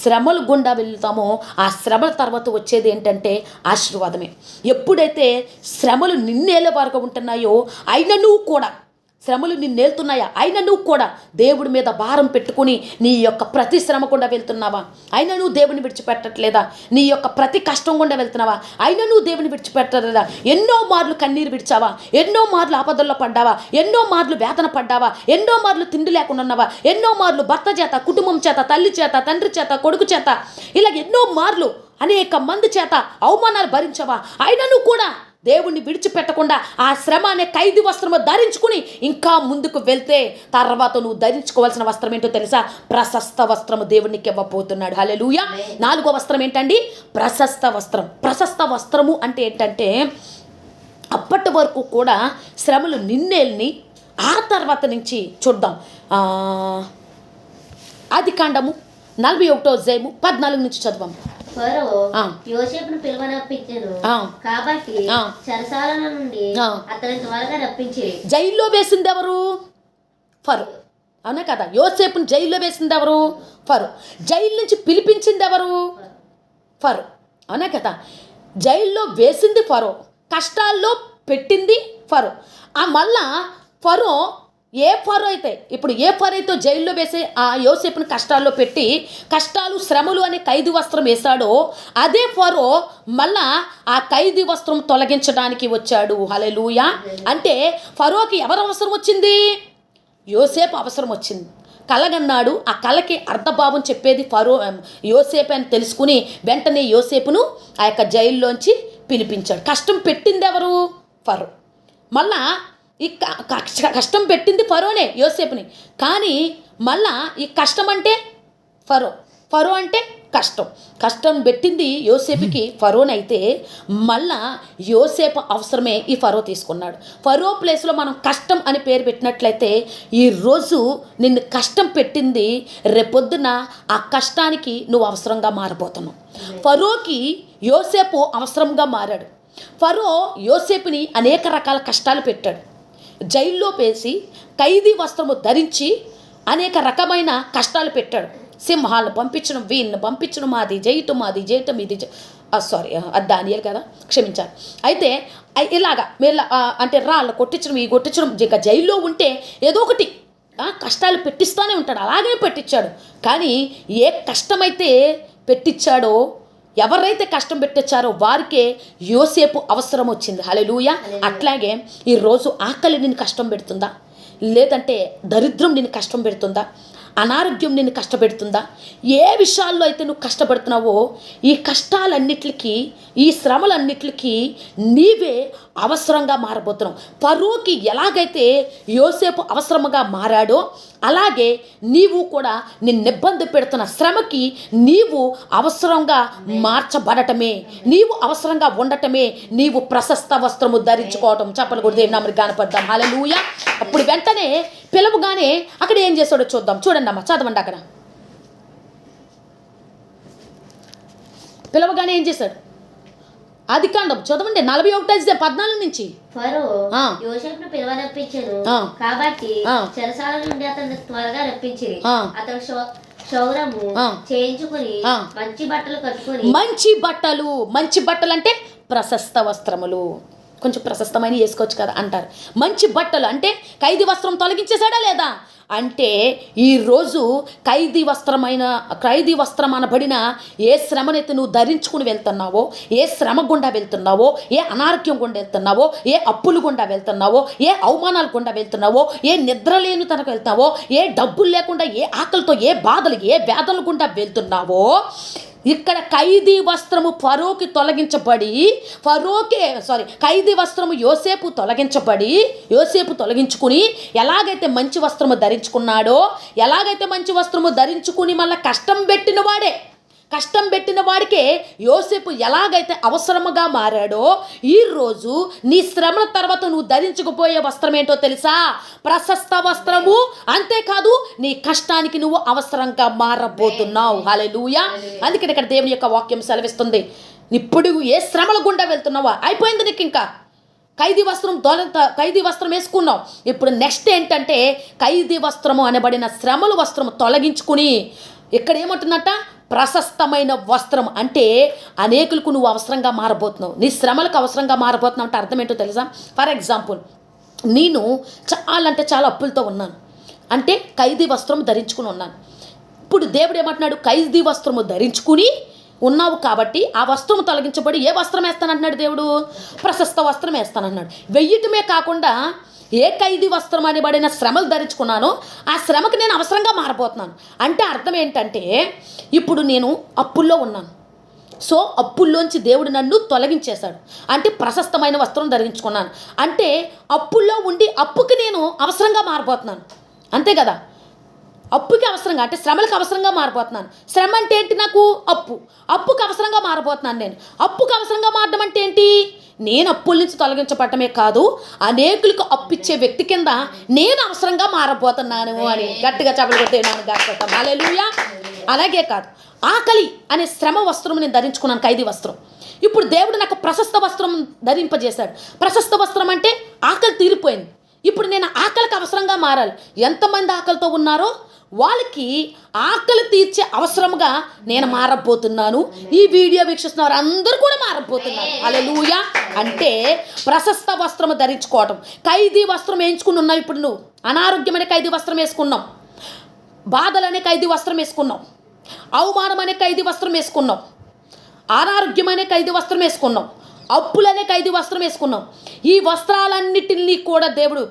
[SPEAKER 1] శ్రమల గుండా వెళ్తామో ఆ శ్రమల తర్వాత వచ్చేది ఏంటంటే ఆశీర్వాదమే. ఎప్పుడైతే శ్రమలు నిన్నేలేవారుగా ఉంటున్నాయో అయినను కూడా శ్రమలు నిన్నేళ్తున్నాయా అయినా నువ్వు కూడా దేవుడి మీద భారం పెట్టుకుని నీ యొక్క ప్రతి శ్రమ గుండా వెళ్తున్నావా? అయినా నువ్వు దేవుని విడిచిపెట్టట్లేదా? నీ యొక్క ప్రతి కష్టం గుండా వెళ్తున్నావా? అయినా నువ్వు దేవుని విడిచిపెట్టలేదా? ఎన్నో మార్లు కన్నీరు విడిచావా? ఎన్నో మార్లు ఆపదల్లో పడ్డావా? ఎన్నో మార్లు వేదన పడ్డావా? ఎన్నో మార్లు తిండి లేకుండా ఉన్నావా? ఎన్నో మార్లు భర్త చేత, కుటుంబం చేత, తల్లి చేత, తండ్రి చేత, కొడుకు చేత, ఇలా ఎన్నో మార్లు అనేక మంది చేత అవమానాలు భరించావా? అయినా నువ్వు కూడా దేవుణ్ణి విడిచిపెట్టకుండా ఆ శ్రమ అనే ఖైదీ వస్త్రము ధరించుకుని ఇంకా ముందుకు వెళ్తే తర్వాత నువ్వు ధరించుకోవాల్సిన వస్త్రం ఏంటో తెలుసా? ప్రశస్త వస్త్రము దేవునికి ఇవ్వబోతున్నాడు. హల్లెలూయా. 4వ వస్త్రం ఏంటండి? ప్రశస్త వస్త్రం. ప్రశస్త వస్త్రము అంటే ఏంటంటే అప్పటి వరకు కూడా శ్రమలు నిన్నేల్ని ఆ తర్వాత నుంచి చూద్దాం. ఆదికాండము 41వ అధ్యాయము 14 నుంచి చదవం.
[SPEAKER 2] ఫరో యోసేపును పిలువనప్పించెను, కాబట్టి చెరసాల నుండి అతని త్వరగా రప్పించి
[SPEAKER 1] జైల్లో వేసింది ఎవరు? ఫరో. అవునా కదా? యోసేపును జైల్లో వేసింది ఎవరు? ఫరో. జైలు నుంచి పిలిపించింది ఎవరు? ఫరో. అవునా కదా? జైల్లో వేసింది ఫరో, కష్టాల్లో పెట్టింది ఫరో. ఆ మళ్ళా ఫరో ఏ ఫరో అయితే ఇప్పుడు ఏ ఫరో అయితే జైల్లో వేసే ఆ యోసేపుని కష్టాల్లో పెట్టి కష్టాలు శ్రమలు అనే ఖైదీ వస్త్రం వేశాడో అదే ఫరో మళ్ళా ఆ ఖైదీ వస్త్రం తొలగించడానికి వచ్చాడు. హల్లెలూయా. అంటే ఫరోకి ఎవరు అవసరం వచ్చింది? యోసేపు అవసరం వచ్చింది. కలగన్నాడు. ఆ కళకి అర్థభావం చెప్పేది ఫరో యోసేపు అని తెలుసుకుని వెంటనే యోసేపును ఆ యొక్క జైల్లోంచి పిలిపించాడు. కష్టం పెట్టింది ఎవరు? ఫరో. మళ్ళా ఈ కష్టం పెట్టింది ఫరోనే యోసేపుని. కానీ మళ్ళా ఈ కష్టం అంటే ఫరో అంటే కష్టం పెట్టింది యోసేపుకి ఫరోనైతే మళ్ళా యోసేపు అవసరమే ఈ ఫరో తీసుకున్నాడు. ఫరో ప్లేస్లో మనం కష్టం అని పేరు పెట్టినట్లయితే ఈరోజు నిన్ను కష్టం పెట్టింది రేపొద్దున ఆ కష్టానికి నువ్వు అవసరంగా మారబోతున్నావు. ఫరోకి యోసేపు అవసరంగా మారాడు. ఫరో యోసేపుని అనేక రకాల కష్టాలు పెట్టాడు. జైల్లో వేసి ఖైదీ వస్త్రము ధరించి అనేక రకమైన కష్టాలు పెట్టాడు. సింహాలను పంపించడం, వీళ్ళని పంపించడం, మాది చేయటం ఇది సారీ అది దానియేలు కదా, క్షమించాలి. అయితే ఇలాగా మీరు అంటే రాళ్ళు కొట్టించడం, ఈ కొట్టించడం, ఇంకా జైల్లో ఉంటే ఏదో ఒకటి కష్టాలు పెట్టిస్తూనే ఉంటాడు. అలాగే పెట్టించాడు. కానీ ఏ కష్టమైతే పెట్టించాడో, ఎవరైతే కష్టం పెట్టించారో వారికే యోసేపు అవసరం వచ్చింది. హల్లెలూయా. అట్లాగే ఈరోజు ఆకలి నిన్ను కష్టం పెడుతుందా, లేదంటే దరిద్రం నిన్ను కష్టం పెడుతుందా, అనారోగ్యం నిన్ను కష్టపెడుతుందా, ఏ విషయాల్లో అయితే నువ్వు కష్టపడుతున్నావో ఈ కష్టాలన్నిటికీ, ఈ శ్రమలన్నిటికీ నీవే అవసరంగా మారబోతున్నావు. ఫరోకి ఎలాగైతే యోసేపు అవసరముగా మారాడో అలాగే నీవు కూడా నిన్ను ఇబ్బంది పెడుతున్న శ్రమకి నీవు అవసరంగా మార్చబడటమే, నీవు అవసరంగా ఉండటమే నీవు ప్రశస్త వస్త్రము ధరించుకోవటం. చెప్పలు కూడా దేవుని నామమున గానపడదాం. హల్లెలూయా. అప్పుడు వెంటనే పిలవగానే అక్కడ ఏం చేశాడో చూద్దాం. చూడండి అమ్మ, చదవండి. అక్కడ పిలవగానే ఏం చేశాడు? ఆదికాండం చదవండి 41:14 నుంచి.
[SPEAKER 2] ఫరో యోసేపును పిలవనప్పించెను, కాబట్టి చెరసాల నుండి అతన్ని త్వరగా రప్పించిరి. అతను క్షౌరము చేయించుకుని మంచి బట్టలు కట్టుకుని, మంచి బట్టలు అంటే ప్రశస్త వస్త్రములు, కొంచెం ప్రశస్తమైన వేసుకోవచ్చు కదా అంటారు. మంచి బట్టలు అంటే ఖైదీ వస్త్రం తొలగించేశాడా లేదా అంటే, ఈరోజు ఖైదీ వస్త్రం అనబడిన ఏ శ్రమనైతే నువ్వు ధరించుకుని వెళ్తున్నావో, ఏ శ్రమ గుండా వెళ్తున్నావో, ఏ అనారోగ్యం గుండా వెళ్తున్నావో, ఏ అప్పులు గుండా వెళ్తున్నావో, ఏ అవమానాలు గుండా వెళ్తున్నావో, ఏ నిద్ర లేని తనకు వెళ్తున్నావో, ఏ డబ్బులు లేకుండా, ఏ ఆకలితో, ఏ బాధలు, ఏ వేదనలు గుండా వెళ్తున్నావో, ఇక్కడ ఖైదీ వస్త్రము ఫరోకి తొలగించబడి, ఖైదీ వస్త్రము యోసేపు తొలగించుకుని ఎలాగైతే మంచి వస్త్రము ధరించుకున్నాడో, ఎలాగైతే మంచి వస్త్రము ధరించుకుని మళ్ళీ కష్టం పెట్టిన వాడికే యోసేపు ఎలాగైతే అవసరముగా మారాడో, ఈరోజు నీ శ్రమల తర్వాత నువ్వు ధరించుకుపోయే వస్త్రం ఏంటో తెలుసా? ప్రశస్త వస్త్రము. అంతేకాదు నీ కష్టానికి నువ్వు అవసరంగా మారబోతున్నావు. హల్లెలూయా. అందుకని ఇక్కడ దేవుని యొక్క వాక్యం సెలవిస్తుంది, ఇప్పుడు ఏ శ్రమల గుండా వెళ్తున్నావా, అయిపోయింది నీకు. ఇంకా ఖైదీ వస్త్రం వేసుకున్నావు. ఇప్పుడు నెక్స్ట్ ఏంటంటే ఖైదీ వస్త్రము అనబడిన శ్రమల వస్త్రము తొలగించుకుని ఇక్కడ ఏమంటున్నట్ట? ప్రశస్తమైన వస్త్రం. అంటే అనేకులకు నువ్వు అవసరంగా మారబోతున్నావు, నీ శ్రమలకు అవసరంగా మారబోతున్నావు. అంటే అర్థం ఏంటో తెలుసా? ఫర్ ఎగ్జాంపుల్, నేను చాలా అప్పులతో ఉన్నాను, అంటే ఖైదీ వస్త్రం ధరించుకుని ఉన్నాను. ఇప్పుడు దేవుడు ఏమంటున్నాడు? ఖైదీ వస్త్రము ధరించుకుని ఉన్నావు కాబట్టి ఆ వస్త్రం తొలగించబడి ఏ వస్త్రం వేస్తానంటున్నాడు దేవుడు? ప్రశస్త వస్త్రం వేస్తానన్నాడు. వెయ్యటమే కాకుండా ఏ ఖైదీ వస్త్రం అనబడిన శ్రమలు ధరించుకున్నానో ఆ శ్రమకి నేను అవసరంగా మారబోతున్నాను. అంటే అర్థం ఏంటంటే, ఇప్పుడు నేను అప్పుల్లో ఉన్నాను, సో అప్పుల్లోంచి దేవుడు నన్ను తొలగించేశాడు. అంటే ప్రశస్తమైన వస్త్రం ధరించుకున్నాను, అంటే అప్పుల్లో ఉండి అప్పుకి నేను అవసరంగా మారబోతున్నాను. అంతే కదా? అప్పుకి అవసరంగా, అంటే శ్రమలకు అవసరంగా మారిపోతున్నాను. శ్రమ అంటే ఏంటి? నాకు అప్పుకి అవసరంగా మారిపోతున్నాను. నేను అప్పుకి అవసరంగా మారడం అంటే ఏంటి? నేను అప్పుల నుంచి తొలగించబడటమే కాదు, అనేకులకు అప్పిచ్చే వ్యక్తి కింద నేను అవసరంగా మారబోతున్నాను అని గట్టిగా చెప్పలు కొట్టే గాకపోతాం. హల్లెలూయా. అలాగే కాదు, ఆకలి అనే శ్రమ వస్త్రం నేను ధరించుకున్నాను, ఖైదీ వస్త్రం. ఇప్పుడు దేవుడు నాకు ప్రశస్త వస్త్రం ధరింపజేశాడు. ప్రశస్త వస్త్రం అంటే ఆకలి తీరిపోయింది. ఇప్పుడు నేను ఆకలికి అవసరంగా మారాలి. ఎంతమంది ఆకలితో ఉన్నారో వాళ్ళకి ఆకలి తీర్చే అవసరముగా నేను మారబోతున్నాను. ఈ వీడియో వీక్షిస్తున్నారు అందరూ కూడా మారబోతున్నారు. హల్లెలూయా. అంటే ప్రశస్త వస్త్రము ధరించుకోవటం. ఖైదీ వస్త్రం వేయించుకుని ఉన్నావు. ఇప్పుడు నువ్వు అనారోగ్యమనే ఖైదీ వస్త్రం వేసుకున్నావు, బాధలనే ఖైదీ వస్త్రం వేసుకున్నావు, అవమానం అనే ఖైదీ వస్త్రం వేసుకున్నావు, అనారోగ్యం అనే ఖైదీ వస్త్రం వేసుకున్నావు, అప్పులనే ఖైదీ వస్త్రం వేసుకున్నావు. ఈ వస్త్రాలన్నిటినీ కూడా దేవుడు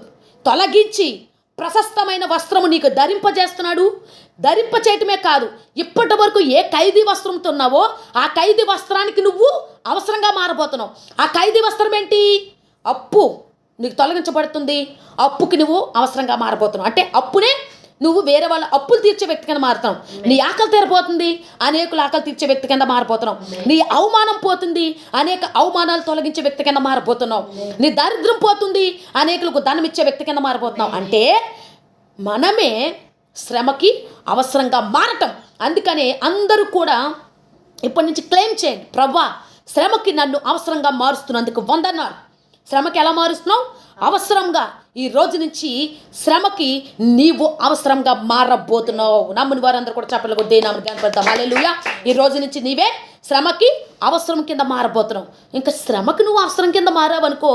[SPEAKER 2] తొలగించి ప్రశస్తమైన వస్త్రము నీకు ధరింపజేస్తున్నాడు. ధరింపచేయటమే కాదు, ఇప్పటి వరకు ఏ ఖైదీ వస్త్రంతో ఉన్నావో ఆ ఖైదీ వస్త్రానికి నువ్వు అవసరంగా మారబోతున్నావు. ఆ ఖైదీ వస్త్రం ఏంటి? అప్పు నీకు తొలగించబడుతుంది. అప్పుకి నువ్వు అవసరంగా మారబోతున్నావు. అంటే అప్పునే నువ్వు వేరే వాళ్ళ అప్పులు తీర్చే వ్యక్తి కింద మారుతున్నావు. నీ ఆకలి తీరబోతుంది, అనేకులు ఆకలి తీర్చే వ్యక్తి కింద మారిపోతున్నావు. నీ అవమానం పోతుంది, అనేక అవమానాలు తొలగించే వ్యక్తి కింద మారిపోతున్నావు. నీ దరిద్రం పోతుంది, అనేకులకు ధనం ఇచ్చే వ్యక్తి కింద మారిపోతున్నావు. అంటే మనమే శ్రమకి అవసరంగా మారటం. అందుకనే అందరూ కూడా ఇప్పటి నుంచి క్లెయిమ్ చేయండి, ప్రభువా శ్రమకి నన్ను అవసరంగా మారుస్తున్నందుకు వందనాలు.
[SPEAKER 1] శ్రమకి ఎలా మారుస్తున్నావు? అవసరంగా. ఈ రోజు నుంచి శ్రమకి నీవు అవసరంగా మారబోతున్నావు. నమ్ముని వారందరూ కూడా చెప్పలు కూడా దేనామని కనపడతాం. హల్లెలూయా. ఈ రోజు నుంచి నీవే శ్రమకి అవసరం కింద మారబోతున్నావు. ఇంకా శ్రమకి నువ్వు అవసరం కింద మారావనుకో,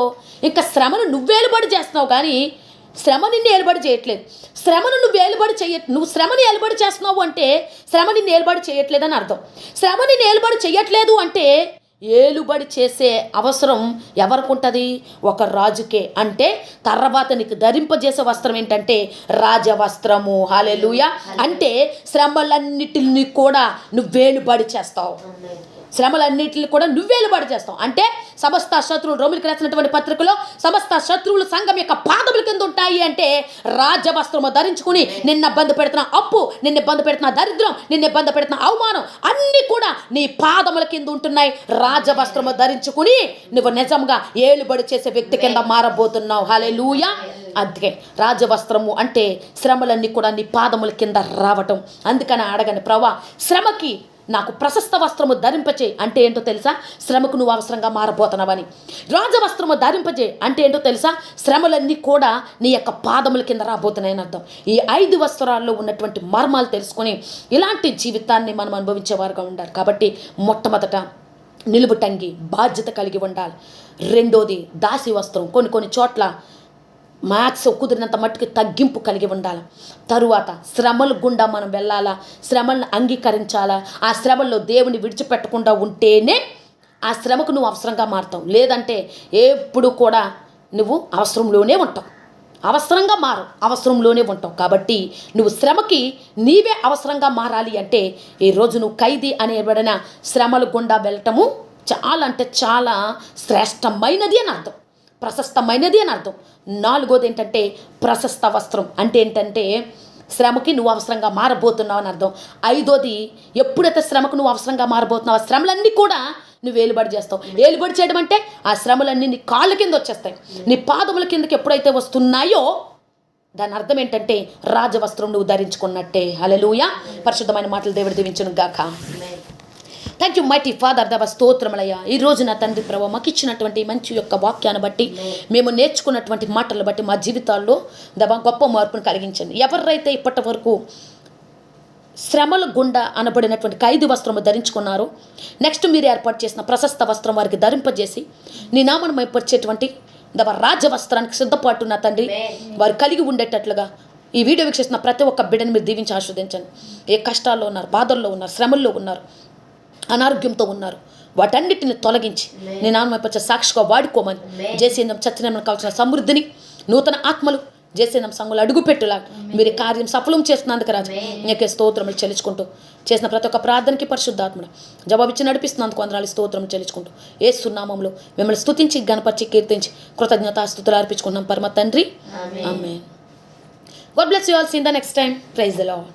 [SPEAKER 1] ఇంకా శ్రమను నువ్వేలుబడి చేస్తున్నావు కానీ శ్రమ నిన్ను ఏలుబడి చేయట్లేదు. శ్రమను నువ్వు శ్రమని ఏలుబడి చేస్తున్నావు అంటే శ్రమ నిన్ను ఏలుబడి చేయట్లేదని అర్థం. శ్రమ నిన్ను ఏలుబడి చేయట్లేదు అంటే ఏలుబడి చేసే అవసరం ఎవరికి ఉంటుంది? ఒక రాజుకే. అంటే తర్వాత నీకు ధరింపజేసే వస్త్రం ఏంటంటే రాజవస్త్రము. హల్లెలూయా. అంటే శ్రమలన్నిటిని కూడా నువ్వేలుబడి చేస్తావు. శ్రమలన్నింటిని కూడా నువ్వేలుబడి చేస్తావు. అంటే సమస్త శత్రువులు, రోమిలికి రాసినటువంటి పత్రికలో సమస్త శత్రువులు సంఘం యొక్క పాదముల కింద ఉంటాయి. అంటే రాజవస్త్రము ధరించుకుని నిన్న ఇబ్బంది పెడుతున్న అప్పు, నిన్న ఇబ్బంది పెడుతున్న దరిద్రం, నిన్న ఇబ్బంది పెడుతున్న అవమానం అన్నీ కూడా నీ పాదముల కింద ఉంటున్నాయి. రాజవస్త్రము ధరించుకుని నువ్వు నిజంగా ఏలుబడి చేసే వ్యక్తి కింద మారబోతున్నావు. హల్లెలూయా. అందుకే రాజవస్త్రము అంటే శ్రమలన్నీ కూడా నీ పాదముల కింద రావటం. అందుకని అడగని ప్రభా, శ్రమకి నాకు ప్రశస్త వస్త్రము ధరింపచే అంటే ఏంటో తెలుసా? శ్రమకు నువ్వు అవసరంగా మారబోతున్నావని. రాజవస్త్రము ధరింపజే అంటే ఏంటో తెలుసా? శ్రమలన్నీ కూడా నీ యొక్క పాదముల కింద రాబోతున్నాయని అర్థం. ఈ 5 వస్త్రాల్లో ఉన్నటువంటి మర్మాలు తెలుసుకొని ఇలాంటి జీవితాన్ని మనం అనుభవించేవారుగా ఉండాలి. కాబట్టి మొట్టమొదట నిలువుటంగి బాధ్యత కలిగి ఉండాలి. రెండోది దాసి వస్త్రం, కొన్ని చోట్ల మ్యాక్స్ కుదిరినంత మట్టుకు తగ్గింపు కలిగి ఉండాలి. తరువాత శ్రమల గుండా మనం వెళ్ళాలా, శ్రమలను అంగీకరించాలా. ఆ శ్రమల్లో దేవుని విడిచిపెట్టకుండా ఉంటేనే ఆ శ్రమకు నువ్వు అవసరంగా మారుతావు. లేదంటే ఎప్పుడు కూడా నువ్వు అవసరంలోనే ఉంటావు. అవసరంగా మారు, అవసరంలోనే ఉంటావు. కాబట్టి నువ్వు శ్రమకి నీవే అవసరంగా మారాలి అంటే ఈరోజు నువ్వు ఖైదీ అనేబడిన శ్రమల గుండా వెళ్ళటము చాలా అంటే చాలా శ్రేష్టమైనది అని అర్థం, ప్రశస్తమైనది అని అర్థం. 4వది ఏంటంటే ప్రశస్త వస్త్రం అంటే ఏంటంటే శ్రమకి నువ్వు అవసరంగా మారబోతున్నావు అని అర్థం. 5వది ఎప్పుడైతే శ్రమకు నువ్వు అవసరంగా మారబోతున్నావు ఆ శ్రమలన్నీ కూడా నువ్వు ఏలుబడి చేస్తావు. ఏలుబడి చేయడం అంటే ఆ శ్రమలన్నీ నీ కాళ్ళ కింద వచ్చేస్తాయి. నీ పాదముల కిందకి ఎప్పుడైతే వస్తున్నాయో దాని అర్థం ఏంటంటే రాజవస్త్రం నువ్వు ధరించుకున్నట్టే. హల్లెలూయా. పరిశుద్ధమైన మాటలు దేవుడు దీవించును గాక. Thank you mighty father. దవ స్తోత్రములయ్యా. ఈరోజు నా తండ్రి ప్రభు మాకు ఇచ్చినటువంటి మంచి యొక్క వాక్యాన్ని బట్టి, మేము నేర్చుకున్నటువంటి మాటలను బట్టి మా జీవితాల్లో దవ గొప్ప మార్పును కలిగించండి. ఎవరైతే ఇప్పటి వరకు శ్రమల గుండా అనబడినటువంటి ఖైదు వస్త్రము ధరించుకున్నారో, నెక్స్ట్ మీరు ఏర్పాటు చేసిన ప్రశస్త వస్త్రం వారికి ధరింపజేసి నీ నామను మైపరిచేటువంటి దవ రాజవస్త్రానికి సిద్ధపాటు నా తండ్రి వారు కలిగి ఉండేటట్లుగా ఈ వీడియో వీక్షిస్తున్న ప్రతి ఒక్క బిడ్డని మీరు దీవించి ఆస్వాదించండి. ఏ కష్టాల్లో ఉన్నారు, బాధల్లో ఉన్నారు, శ్రమల్లో ఉన్నారు, అనారోగ్యంతో ఉన్నారు, వాటన్నిటిని తొలగించి నీ నామపచ్చ సాక్షిగా వాడుకోమని జేసీఎం చచ్చినమ్మని కావాల్సిన సమృద్ధిని, నూతన ఆత్మలు జేసీఎం సంఘంలో అడుగుపెట్టులా మీరు కార్యం సఫలం చేస్తున్నందుకు రాజు నీకే స్తోత్రములు చెల్లించుకుంటూ చేసిన ప్రతి ఒక్క ప్రార్థనకి పరిశుద్ధాత్మను జవాబిచ్చి నడిపిస్తున్నందుకు వందనాలు స్తోత్రం చెల్లించుకుంటూ యేసు నామములో మిమ్మల్ని స్తుతించి గణపరిచి కీర్తించి కృతజ్ఞతాస్తుతులు అర్పించుకున్నాం పరమ తండ్రి. ఆమేన్. God bless you all. See you in the next time. Praise the Lord.